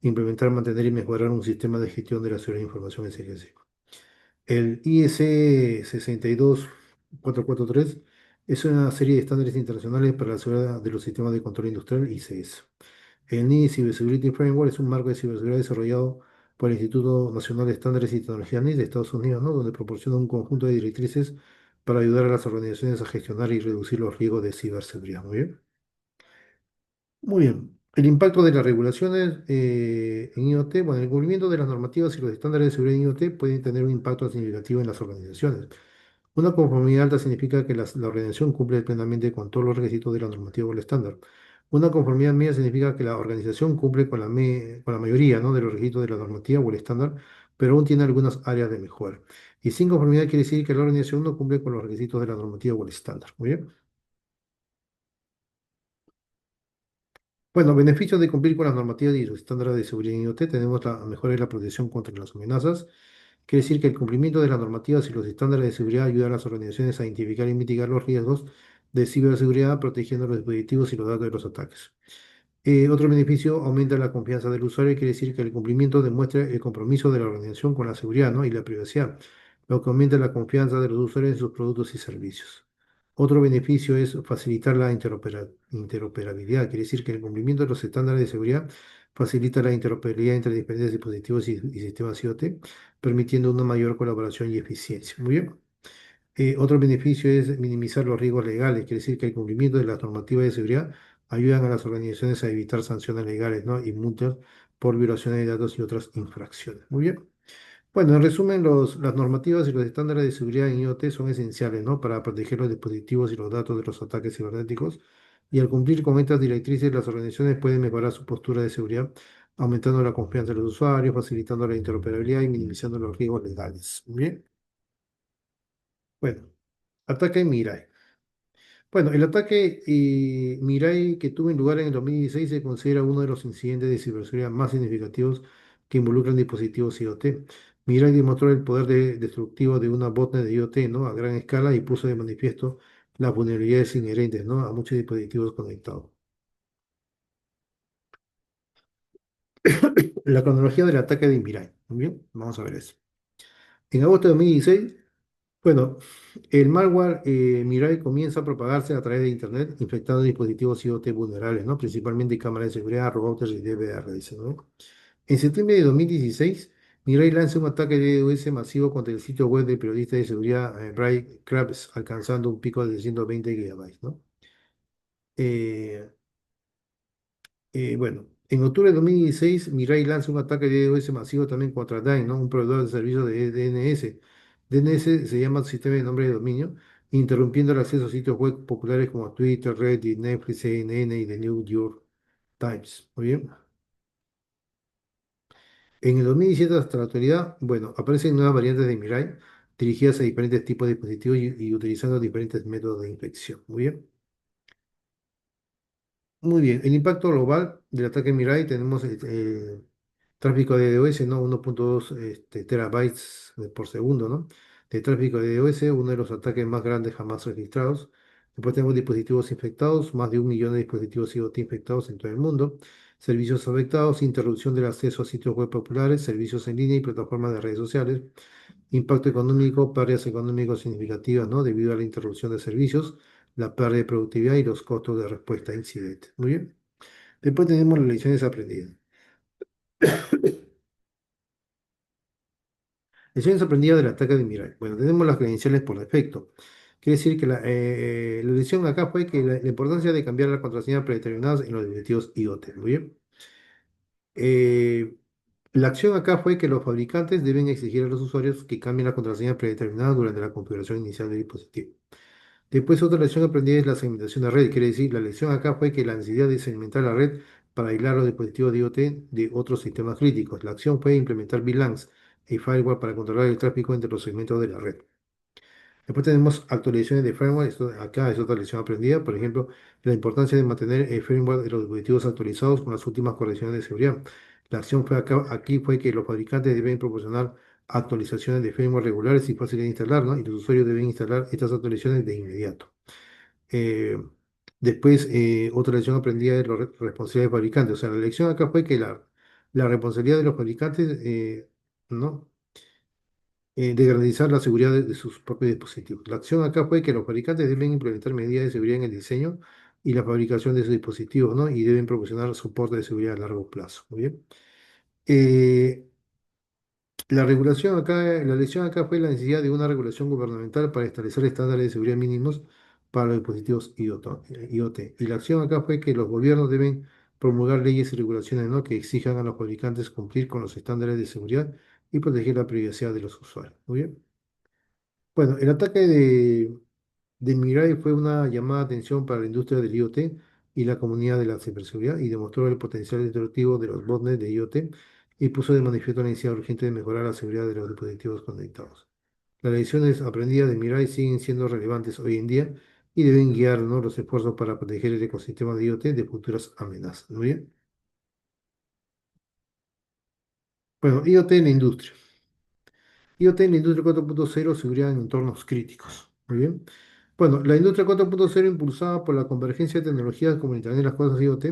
implementar, mantener y mejorar un sistema de gestión de la seguridad de la información en serie C. El IEC 62443 es una serie de estándares internacionales para la seguridad de los sistemas de control industrial ICS. El NIST Cyber Security Framework es un marco de ciberseguridad desarrollado por el Instituto Nacional de Estándares y Tecnología NIST de Estados Unidos, ¿no? Donde proporciona un conjunto de directrices para ayudar a las organizaciones a gestionar y reducir los riesgos de ciberseguridad. Muy bien. Muy bien. El impacto de las regulaciones en IoT, bueno, el cumplimiento de las normativas y los estándares de seguridad en IoT pueden tener un impacto significativo en las organizaciones. Una conformidad alta significa que la organización cumple plenamente con todos los requisitos de la normativa o el estándar. Una conformidad media significa que la organización cumple con la mayoría, ¿no? De los requisitos de la normativa o el estándar, pero aún tiene algunas áreas de mejora. Y sin conformidad quiere decir que la organización no cumple con los requisitos de la normativa o el estándar. Muy bien. Bueno, beneficios de cumplir con las normativas y los estándares de seguridad en IoT. Tenemos la mejora de la protección contra las amenazas. Quiere decir que el cumplimiento de las normativas y los estándares de seguridad ayuda a las organizaciones a identificar y mitigar los riesgos de ciberseguridad, protegiendo los dispositivos y los datos de los ataques. Otro beneficio, aumenta la confianza del usuario, quiere decir que el cumplimiento demuestra el compromiso de la organización con la seguridad, ¿no? Y la privacidad, lo que aumenta la confianza de los usuarios en sus productos y servicios. Otro beneficio es facilitar la interoperabilidad, quiere decir que el cumplimiento de los estándares de seguridad facilita la interoperabilidad entre diferentes dispositivos y sistemas IoT, permitiendo una mayor colaboración y eficiencia. Muy bien. Otro beneficio es minimizar los riesgos legales, quiere decir que el cumplimiento de las normativas de seguridad ayudan a las organizaciones a evitar sanciones legales, ¿no? Y multas por violaciones de datos y otras infracciones. Muy bien. Bueno, en resumen, las normativas y los estándares de seguridad en IoT son esenciales, ¿no? Para proteger los dispositivos y los datos de los ataques cibernéticos, Y al cumplir con estas directrices, las organizaciones pueden mejorar su postura de seguridad, aumentando la confianza de los usuarios, facilitando la interoperabilidad y minimizando los riesgos legales. Bien, bueno, ataque Mirai. Bueno, el ataque Mirai que tuvo lugar en el 2016 se considera uno de los incidentes de ciberseguridad más significativos que involucran dispositivos IoT. Mirai demostró el poder destructivo de una botnet de IoT, ¿no? A gran escala y puso de manifiesto las vulnerabilidades inherentes, ¿no? A muchos dispositivos conectados. La cronología del ataque de Mirai. Muy bien, vamos a ver eso. En agosto de 2016, bueno, el malware Mirai comienza a propagarse a través de Internet, infectando dispositivos IoT vulnerables, ¿no? Principalmente cámaras de seguridad, routers y DVR, dice, ¿no? En septiembre de 2016, Mirai lanza un ataque de DDoS masivo contra el sitio web del periodista de seguridad Brian Krebs, alcanzando un pico de 120 gigabytes, ¿no? Eh, bueno, en octubre de 2016, Mirai lanza un ataque de DDoS masivo también contra Dyn, ¿no? Un proveedor de servicios de DNS. DNS se llama Sistema de Nombre de Dominio, interrumpiendo el acceso a sitios web populares como Twitter, Reddit, Netflix, CNN y The New York Times. Muy bien. En el 2017 hasta la actualidad, bueno, aparecen nuevas variantes de Mirai dirigidas a diferentes tipos de dispositivos y utilizando diferentes métodos de infección. Muy bien. Muy bien, el impacto global del ataque Mirai tenemos tráfico de DOS, ¿no? 1.2 terabytes por segundo, ¿no? De tráfico de DOS, uno de los ataques más grandes jamás registrados. Después tenemos dispositivos infectados, más de 1 millón de dispositivos IoT infectados en todo el mundo. Servicios afectados, interrupción del acceso a sitios web populares, servicios en línea y plataformas de redes sociales. Impacto económico, pérdidas económicas significativas, ¿no? Debido a la interrupción de servicios, la pérdida de productividad y los costos de respuesta a incidentes. Muy bien. Después tenemos las lecciones aprendidas. Lecciones aprendidas del ataque de Mirai. Bueno, tenemos las credenciales por defecto. Quiere decir que la lección acá fue que la importancia de cambiar las contraseñas predeterminadas en los dispositivos IoT. Muy bien. Eh, la acción acá fue que los fabricantes deben exigir a los usuarios que cambien las contraseñas predeterminadas durante la configuración inicial del dispositivo. Después otra lección aprendida es la segmentación de red. Quiere decir, la lección acá fue que la necesidad de segmentar la red para aislar los dispositivos de IoT de otros sistemas críticos. La acción fue implementar VLANs y firewall para controlar el tráfico entre los segmentos de la red. Después tenemos actualizaciones de firmware. Esto acá es otra lección aprendida. Por ejemplo, la importancia de mantener el firmware de los dispositivos actualizados con las últimas correcciones de seguridad. La acción fue acá, aquí fue que los fabricantes deben proporcionar actualizaciones de firmware regulares y fáciles de instalar, ¿no? Y los usuarios deben instalar estas actualizaciones de inmediato. Eh, Después, otra lección aprendida de los responsables del fabricante. O sea, la lección acá fue que la responsabilidad de los fabricantes, ¿no? De garantizar la seguridad de sus propios dispositivos. La acción acá fue que los fabricantes deben implementar medidas de seguridad en el diseño y la fabricación de sus dispositivos, ¿no? Y deben proporcionar soporte de seguridad a largo plazo. Muy bien. Eh, la regulación acá, la lección acá fue la necesidad de una regulación gubernamental para establecer estándares de seguridad mínimos para los dispositivos IoT. Y la acción acá fue que los gobiernos deben promulgar leyes y regulaciones, ¿no? Que exijan a los fabricantes cumplir con los estándares de seguridad y proteger la privacidad de los usuarios. Muy bien. Bueno, el ataque de Mirai fue una llamada de atención para la industria del IoT y la comunidad de la ciberseguridad y demostró el potencial destructivo de los botnets de IoT y puso de manifiesto la necesidad urgente de mejorar la seguridad de los dispositivos conectados. Las lecciones aprendidas de Mirai siguen siendo relevantes hoy en día y deben guiar, ¿no? Los esfuerzos para proteger el ecosistema de IoT de futuras amenazas. ¿Muy bien? Bueno, IoT en la industria. IoT en la industria 4.0, seguridad en entornos críticos. Muy bien. Bueno, la industria 4.0 impulsada por la convergencia de tecnologías como el Internet de las Cosas IoT,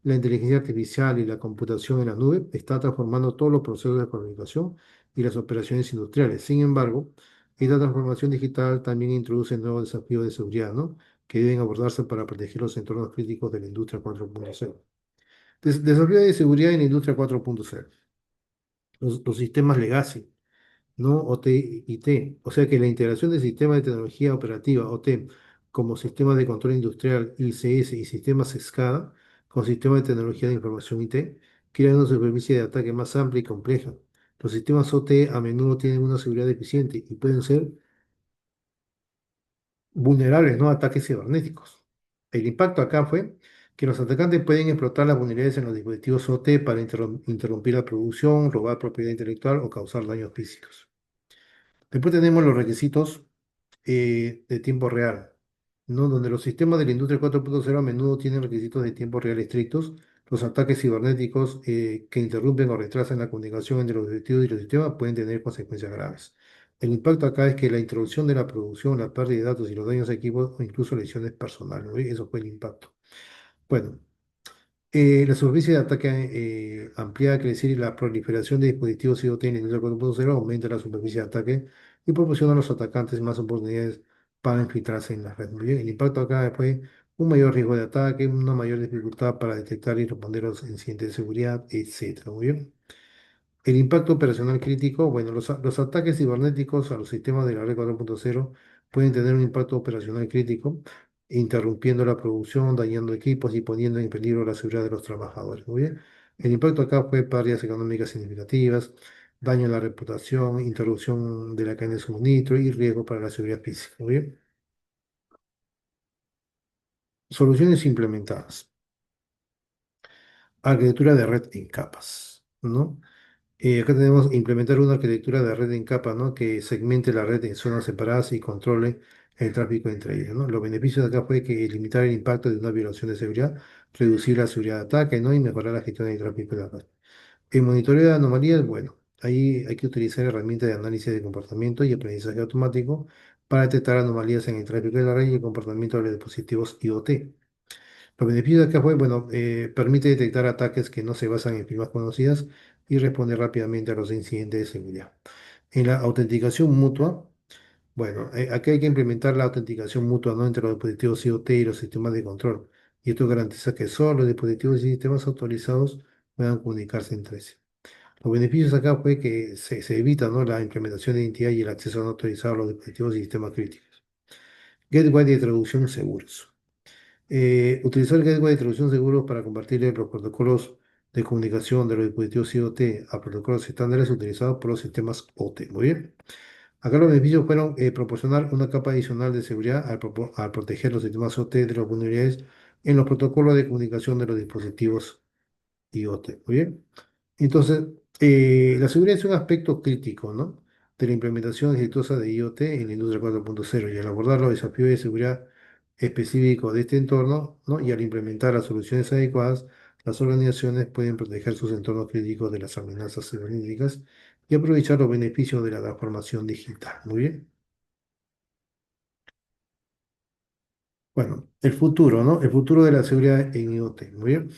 la inteligencia artificial y la computación en la nube, está transformando todos los procesos de fabricación y las operaciones industriales. Sin embargo, esta transformación digital también introduce nuevos desafíos de seguridad, ¿no? Que deben abordarse para proteger los entornos críticos de la industria 4.0. Desafíos de seguridad en la industria 4.0. Los sistemas legacy, ¿no? OT y T. O sea que la integración de sistemas de tecnología operativa, OT, como sistemas de control industrial, ICS, y sistemas SCADA, con sistemas de tecnología de información IT, crean una superficie de ataque más amplia y compleja. Los sistemas OT a menudo tienen una seguridad deficiente y pueden ser vulnerables, ¿no? A ataques cibernéticos. El impacto acá fue que los atacantes pueden explotar las vulnerabilidades en los dispositivos OT para interrumpir la producción, robar propiedad intelectual o causar daños físicos. Después tenemos los requisitos de tiempo real, ¿no? Donde los sistemas de la industria 4.0 a menudo tienen requisitos de tiempo real estrictos. Los ataques cibernéticos que interrumpen o retrasan la comunicación entre los dispositivos y los sistemas pueden tener consecuencias graves. El impacto acá es que la introducción de la producción, la pérdida de datos y los daños a equipos o incluso lesiones personales, ¿no? Eso fue el impacto. Bueno, la superficie de ataque ampliada, quiere decir la proliferación de dispositivos IoT en la industria 4.0 aumenta la superficie de ataque y proporciona a los atacantes más oportunidades para infiltrarse en la red. Muy bien, el impacto acá fue un mayor riesgo de ataque, una mayor dificultad para detectar y responder a los incidentes de seguridad, etcétera. Muy bien. El impacto operacional crítico, bueno, los ataques cibernéticos a los sistemas de la red 4.0 pueden tener un impacto operacional crítico, interrumpiendo la producción, dañando equipos y poniendo en peligro la seguridad de los trabajadores. Muy bien. El impacto acá fue pérdidas económicas significativas, daño en la reputación, interrupción de la cadena de suministro y riesgo para la seguridad física. Muy bien. Soluciones implementadas. Arquitectura de red en capas, ¿no? Acá tenemos implementar una arquitectura de red en capa, ¿no? Que segmente la red en zonas separadas y controle el tráfico entre ellas, ¿no? Los beneficios de acá fue que limitar el impacto de una violación de seguridad, reducir la seguridad de ataque, ¿no? Y mejorar la gestión del tráfico de la red. El monitoreo de anomalías, bueno, ahí hay que utilizar herramientas de análisis de comportamiento y aprendizaje automático para detectar anomalías en el tráfico de la red y el comportamiento de los dispositivos IoT. Los beneficios de acá fue, bueno, permite detectar ataques que no se basan en firmas conocidas y responder rápidamente a los incidentes de seguridad. En la autenticación mutua, bueno, aquí hay que implementar la autenticación mutua, ¿no? Entre los dispositivos IoT y los sistemas de control. Y esto garantiza que solo los dispositivos y sistemas autorizados puedan comunicarse entre sí. Los beneficios acá fue que se evita, ¿no? La implementación de identidad y el acceso no autorizado a los dispositivos y sistemas críticos. Gateway de traducción seguros. Utilizar el gateway de traducción seguro para compartir los protocolos de comunicación de los dispositivos IoT a protocolos estándares utilizados por los sistemas OT. Muy bien. Acá los beneficios fueron proporcionar una capa adicional de seguridad al proteger los sistemas OT de las vulnerabilidades en los protocolos de comunicación de los dispositivos IoT. Muy bien. Entonces, la seguridad es un aspecto crítico, ¿no? De la implementación exitosa de IoT en la industria 4.0 y al abordar los desafíos de seguridad específicos de este entorno, ¿no? Y al implementar las soluciones adecuadas, las organizaciones pueden proteger sus entornos críticos de las amenazas cibernéticas y aprovechar los beneficios de la transformación digital. Muy bien. Bueno, el futuro, ¿no? El futuro de la seguridad en IoT. Muy bien.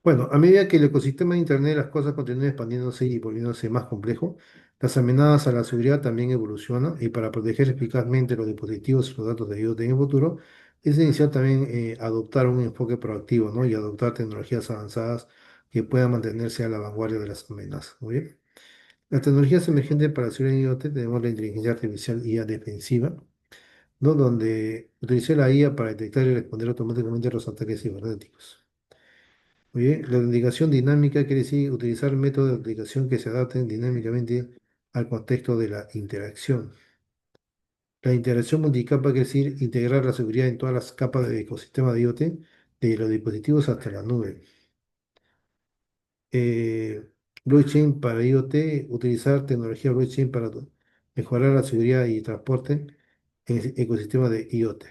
Bueno, a medida que el ecosistema de Internet de las cosas continúa expandiéndose y volviéndose más complejo, las amenazas a la seguridad también evolucionan y para proteger eficazmente los dispositivos y los datos de IoT en el futuro, es esencial también adoptar un enfoque proactivo, ¿no? Y adoptar tecnologías avanzadas que puedan mantenerse a la vanguardia de las amenazas. Muy bien. Las tecnologías emergentes para la seguridad en IoT tenemos la inteligencia artificial IA defensiva, ¿no? Donde utiliza la IA para detectar y responder automáticamente a los ataques cibernéticos. Muy bien, la autenticación dinámica quiere decir utilizar métodos de autenticación que se adapten dinámicamente al contexto de la interacción. La interacción multicapa quiere decir integrar la seguridad en todas las capas del ecosistema de IoT, de los dispositivos hasta la nube. Eh, Blockchain para IoT, utilizar tecnología blockchain para mejorar la seguridad y transporte en el ecosistema de IoT.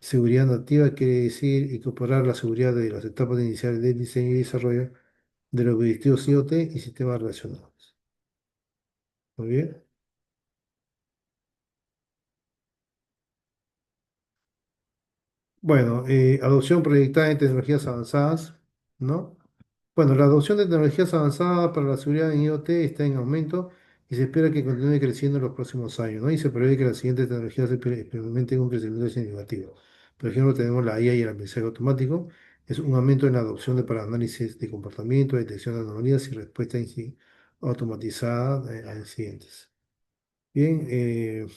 Seguridad nativa quiere decir incorporar la seguridad de las etapas iniciales del diseño y desarrollo de los dispositivos IoT y sistemas relacionados. Muy bien. Bueno, adopción proyectada en tecnologías avanzadas, ¿no? Bueno, la adopción de tecnologías avanzadas para la seguridad en IoT está en aumento y se espera que continúe creciendo en los próximos años, ¿no? Y se prevé que las siguientes tecnologías experimenten un crecimiento significativo. Por ejemplo, tenemos la IA y el aprendizaje automático. Es un aumento en la adopción para análisis de comportamiento, detección de anomalías y respuesta automatizada a incidentes. Bien,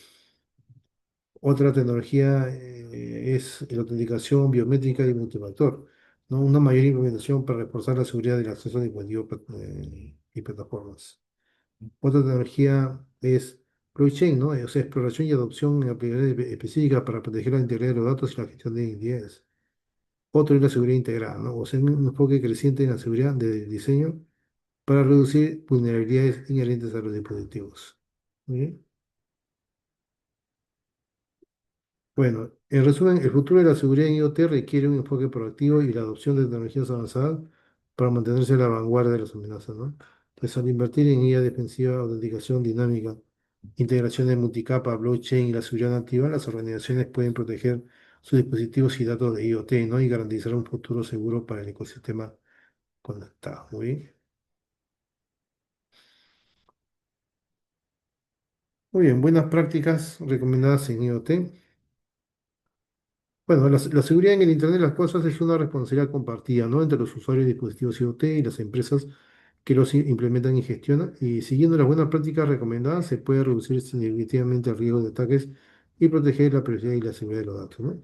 otra tecnología es la autenticación biométrica y multifactor, ¿no? Una mayor implementación para reforzar la seguridad del acceso a dispositivos y plataformas. Otra tecnología es blockchain, ¿no? O sea, exploración y adopción en aplicaciones específicas para proteger la integridad de los datos y la gestión de identidades. Otro es la seguridad integrada, ¿no? O sea, un enfoque creciente en la seguridad de diseño para reducir vulnerabilidades inherentes a los dispositivos. Muy bien. Bueno, en resumen, el futuro de la seguridad en IoT requiere un enfoque proactivo y la adopción de tecnologías avanzadas para mantenerse a la vanguardia de las amenazas, ¿no? Entonces, al invertir en guía defensiva, autenticación dinámica, integración de multicapa, blockchain y la seguridad nativa, las organizaciones pueden proteger sus dispositivos y datos de IoT, ¿no? Y garantizar un futuro seguro para el ecosistema conectado. Muy bien. Muy bien, buenas prácticas recomendadas en IoT. Bueno, la seguridad en el Internet de las cosas es una responsabilidad compartida, ¿no? Entre los usuarios de dispositivos IoT y las empresas que los implementan y gestionan. Y siguiendo las buenas prácticas recomendadas, se puede reducir significativamente el riesgo de ataques y proteger la privacidad y la seguridad de los datos, ¿no?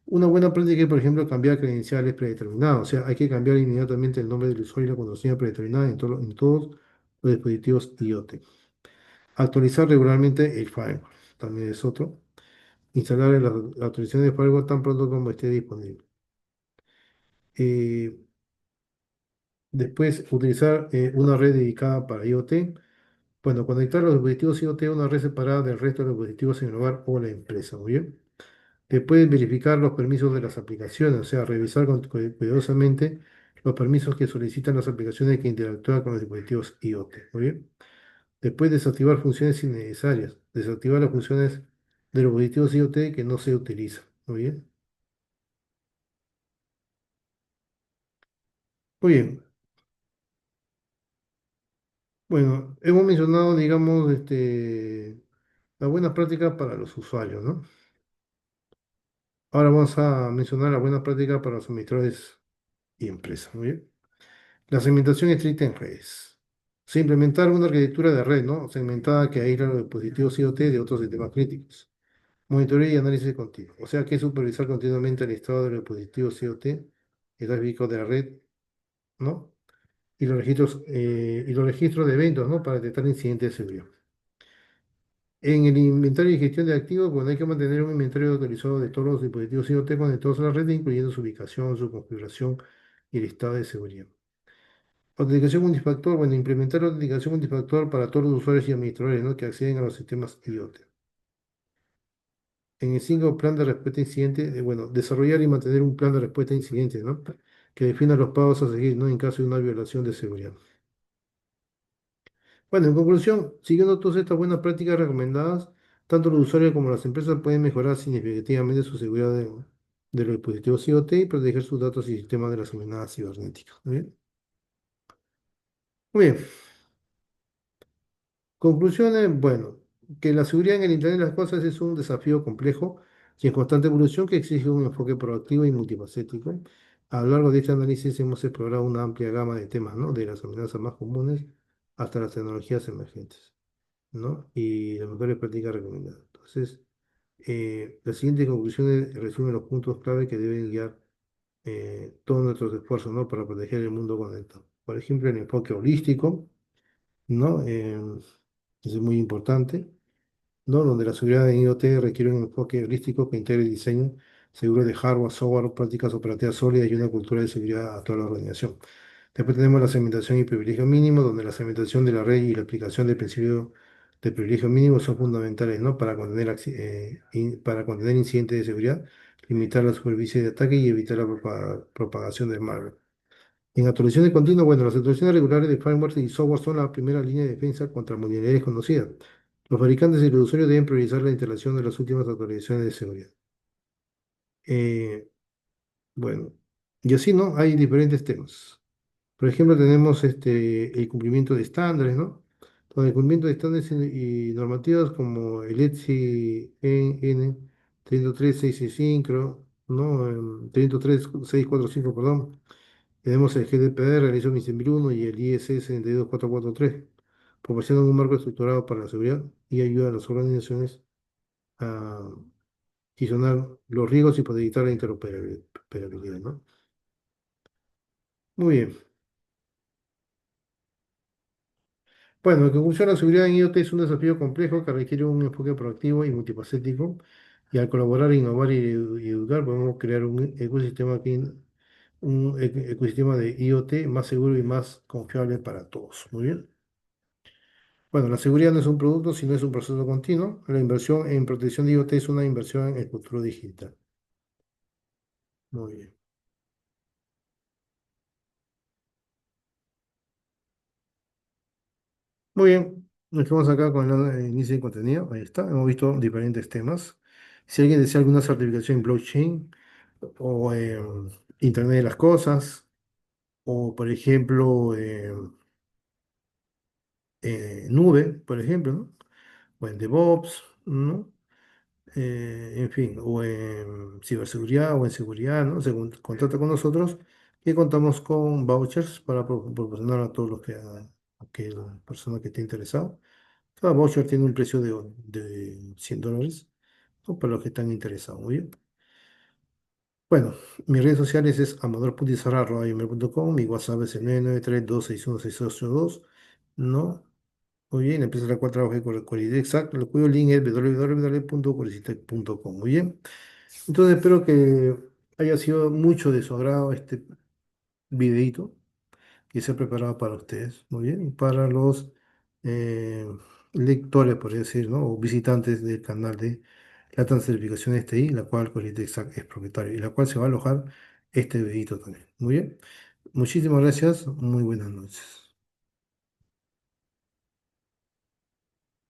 Una buena práctica es, por ejemplo, cambiar credenciales predeterminadas. O sea, hay que cambiar inmediatamente el nombre del usuario y la contraseña predeterminada en todos los dispositivos IoT. Actualizar regularmente el firmware, también es otro. Instalar la actualización de firmware tan pronto como esté disponible. Eh, Después, utilizar una red dedicada para IoT. Bueno, conectar los dispositivos IoT a una red separada del resto de los dispositivos en el hogar o la empresa. Muy bien. Después, verificar los permisos de las aplicaciones, o sea, revisar cuidadosamente los permisos que solicitan las aplicaciones que interactúan con los dispositivos IoT. Muy bien. Después, desactivar funciones innecesarias. Desactivar las funciones de los dispositivos IoT que no se utilizan. Muy bien. Muy bien. Bueno, hemos mencionado, digamos, las buenas prácticas para los usuarios, ¿no? Ahora vamos a mencionar las buenas prácticas para los administradores y empresas, ¿muy bien? La segmentación estricta en redes. Se implementar una arquitectura de red, ¿no? Segmentada que aísla los dispositivos IoT de otros sistemas críticos. Monitoreo y análisis continuo. O sea que supervisar continuamente el estado de los dispositivos IoT, el tráfico de la red, ¿no? Y los registros de eventos, ¿no? Para detectar incidentes de seguridad. En el inventario y gestión de activos, bueno, hay que mantener un inventario actualizado de todos los dispositivos IoT conectados a la red, incluyendo su ubicación, su configuración y el estado de seguridad. Autenticación multifactor, bueno, implementar la autenticación multifactor para todos los usuarios y administradores, ¿no? Que acceden a los sistemas IoT. En el 5, plan de respuesta a incidentes, bueno, desarrollar y mantener un plan de respuesta a incidentes, ¿no? Que defina los pasos a seguir, ¿no? En caso de una violación de seguridad. Bueno, en conclusión, siguiendo todas estas buenas prácticas recomendadas, tanto los usuarios como las empresas pueden mejorar significativamente su seguridad de los dispositivos IoT y proteger sus datos y sistemas de las amenazas cibernéticas. Muy bien. Muy bien. Conclusiones, bueno, que la seguridad en el Internet de las cosas es un desafío complejo y en constante evolución que exige un enfoque proactivo y multifacético. A lo largo de este análisis hemos explorado una amplia gama de temas, ¿no? De las amenazas más comunes hasta las tecnologías emergentes, ¿no? Y las mejores prácticas recomendadas. Entonces, las siguientes conclusiones resumen los puntos clave que deben guiar todos nuestros esfuerzos, ¿no? Para proteger el mundo conectado. Por ejemplo, el enfoque holístico, ¿no? Eso es muy importante, ¿no? Donde la seguridad en IoT requiere un enfoque holístico que integre el diseño seguro de hardware, software, prácticas operativas sólidas y una cultura de seguridad a toda la organización. Después tenemos la segmentación y privilegio mínimo, donde la segmentación de la red y la aplicación del principio de privilegio mínimo son fundamentales, ¿no? Para contener incidentes de seguridad, limitar la superficie de ataque y evitar la propagación del malware. En actualizaciones continuas, bueno, las actualizaciones regulares de firmware y software son la primera línea de defensa contra vulnerabilidades conocidas. Los fabricantes y los usuarios deben priorizar la instalación de las últimas actualizaciones de seguridad. Eh, bueno, y así, ¿no? Hay diferentes temas. Por ejemplo, tenemos el cumplimiento de estándares, ¿no? Con el cumplimiento de estándares y normativas como el ETSI EN 33665, ¿no? 33645, perdón. Tenemos el GDPR, el ISO 27001 y el IEC 62443. Proporcionan un marco estructurado para la seguridad y ayuda a las organizaciones a gestionar los riesgos y para evitar la interoperabilidad, ¿no? Muy bien. Bueno, en conclusión, la seguridad en IoT es un desafío complejo que requiere un enfoque proactivo y multifacético. Y al colaborar, innovar y educar, podemos crear un ecosistema ecosistema de IoT más seguro y más confiable para todos. Muy bien. Bueno, la seguridad no es un producto, sino es un proceso continuo. La inversión en protección de IoT es una inversión en el futuro digital. Muy bien. Muy bien. Nos quedamos acá con el inicio de contenido. Ahí está. Hemos visto diferentes temas. Si alguien desea alguna certificación en blockchain o Internet de las Cosas, o por ejemplo, nube, por ejemplo, ¿no? O en DevOps, ¿no? En fin, o en ciberseguridad o en seguridad, ¿no? Se contacta con nosotros y contamos con vouchers para proporcionar a todos los que la persona que esté interesado. Cada voucher tiene un precio de $100, ¿no? Para los que están interesados. Muy bien. Bueno, mis redes sociales es amador.izarra@gmail.com, mi WhatsApp es el 993-261-6282, ¿no? Muy bien, la empresa en la cual trabajé con Quality Exact, el cuyo link es www.qualitech.com. Muy bien. Entonces espero que haya sido mucho de su agrado este videito que se ha preparado para ustedes. Muy bien. Y para los eh, lectores, por decir, ¿no? O visitantes del canal de la Certificación STI, la cual Quality Exact es propietario y la cual se va a alojar este videito también. Muy bien. Muchísimas gracias. Muy buenas noches.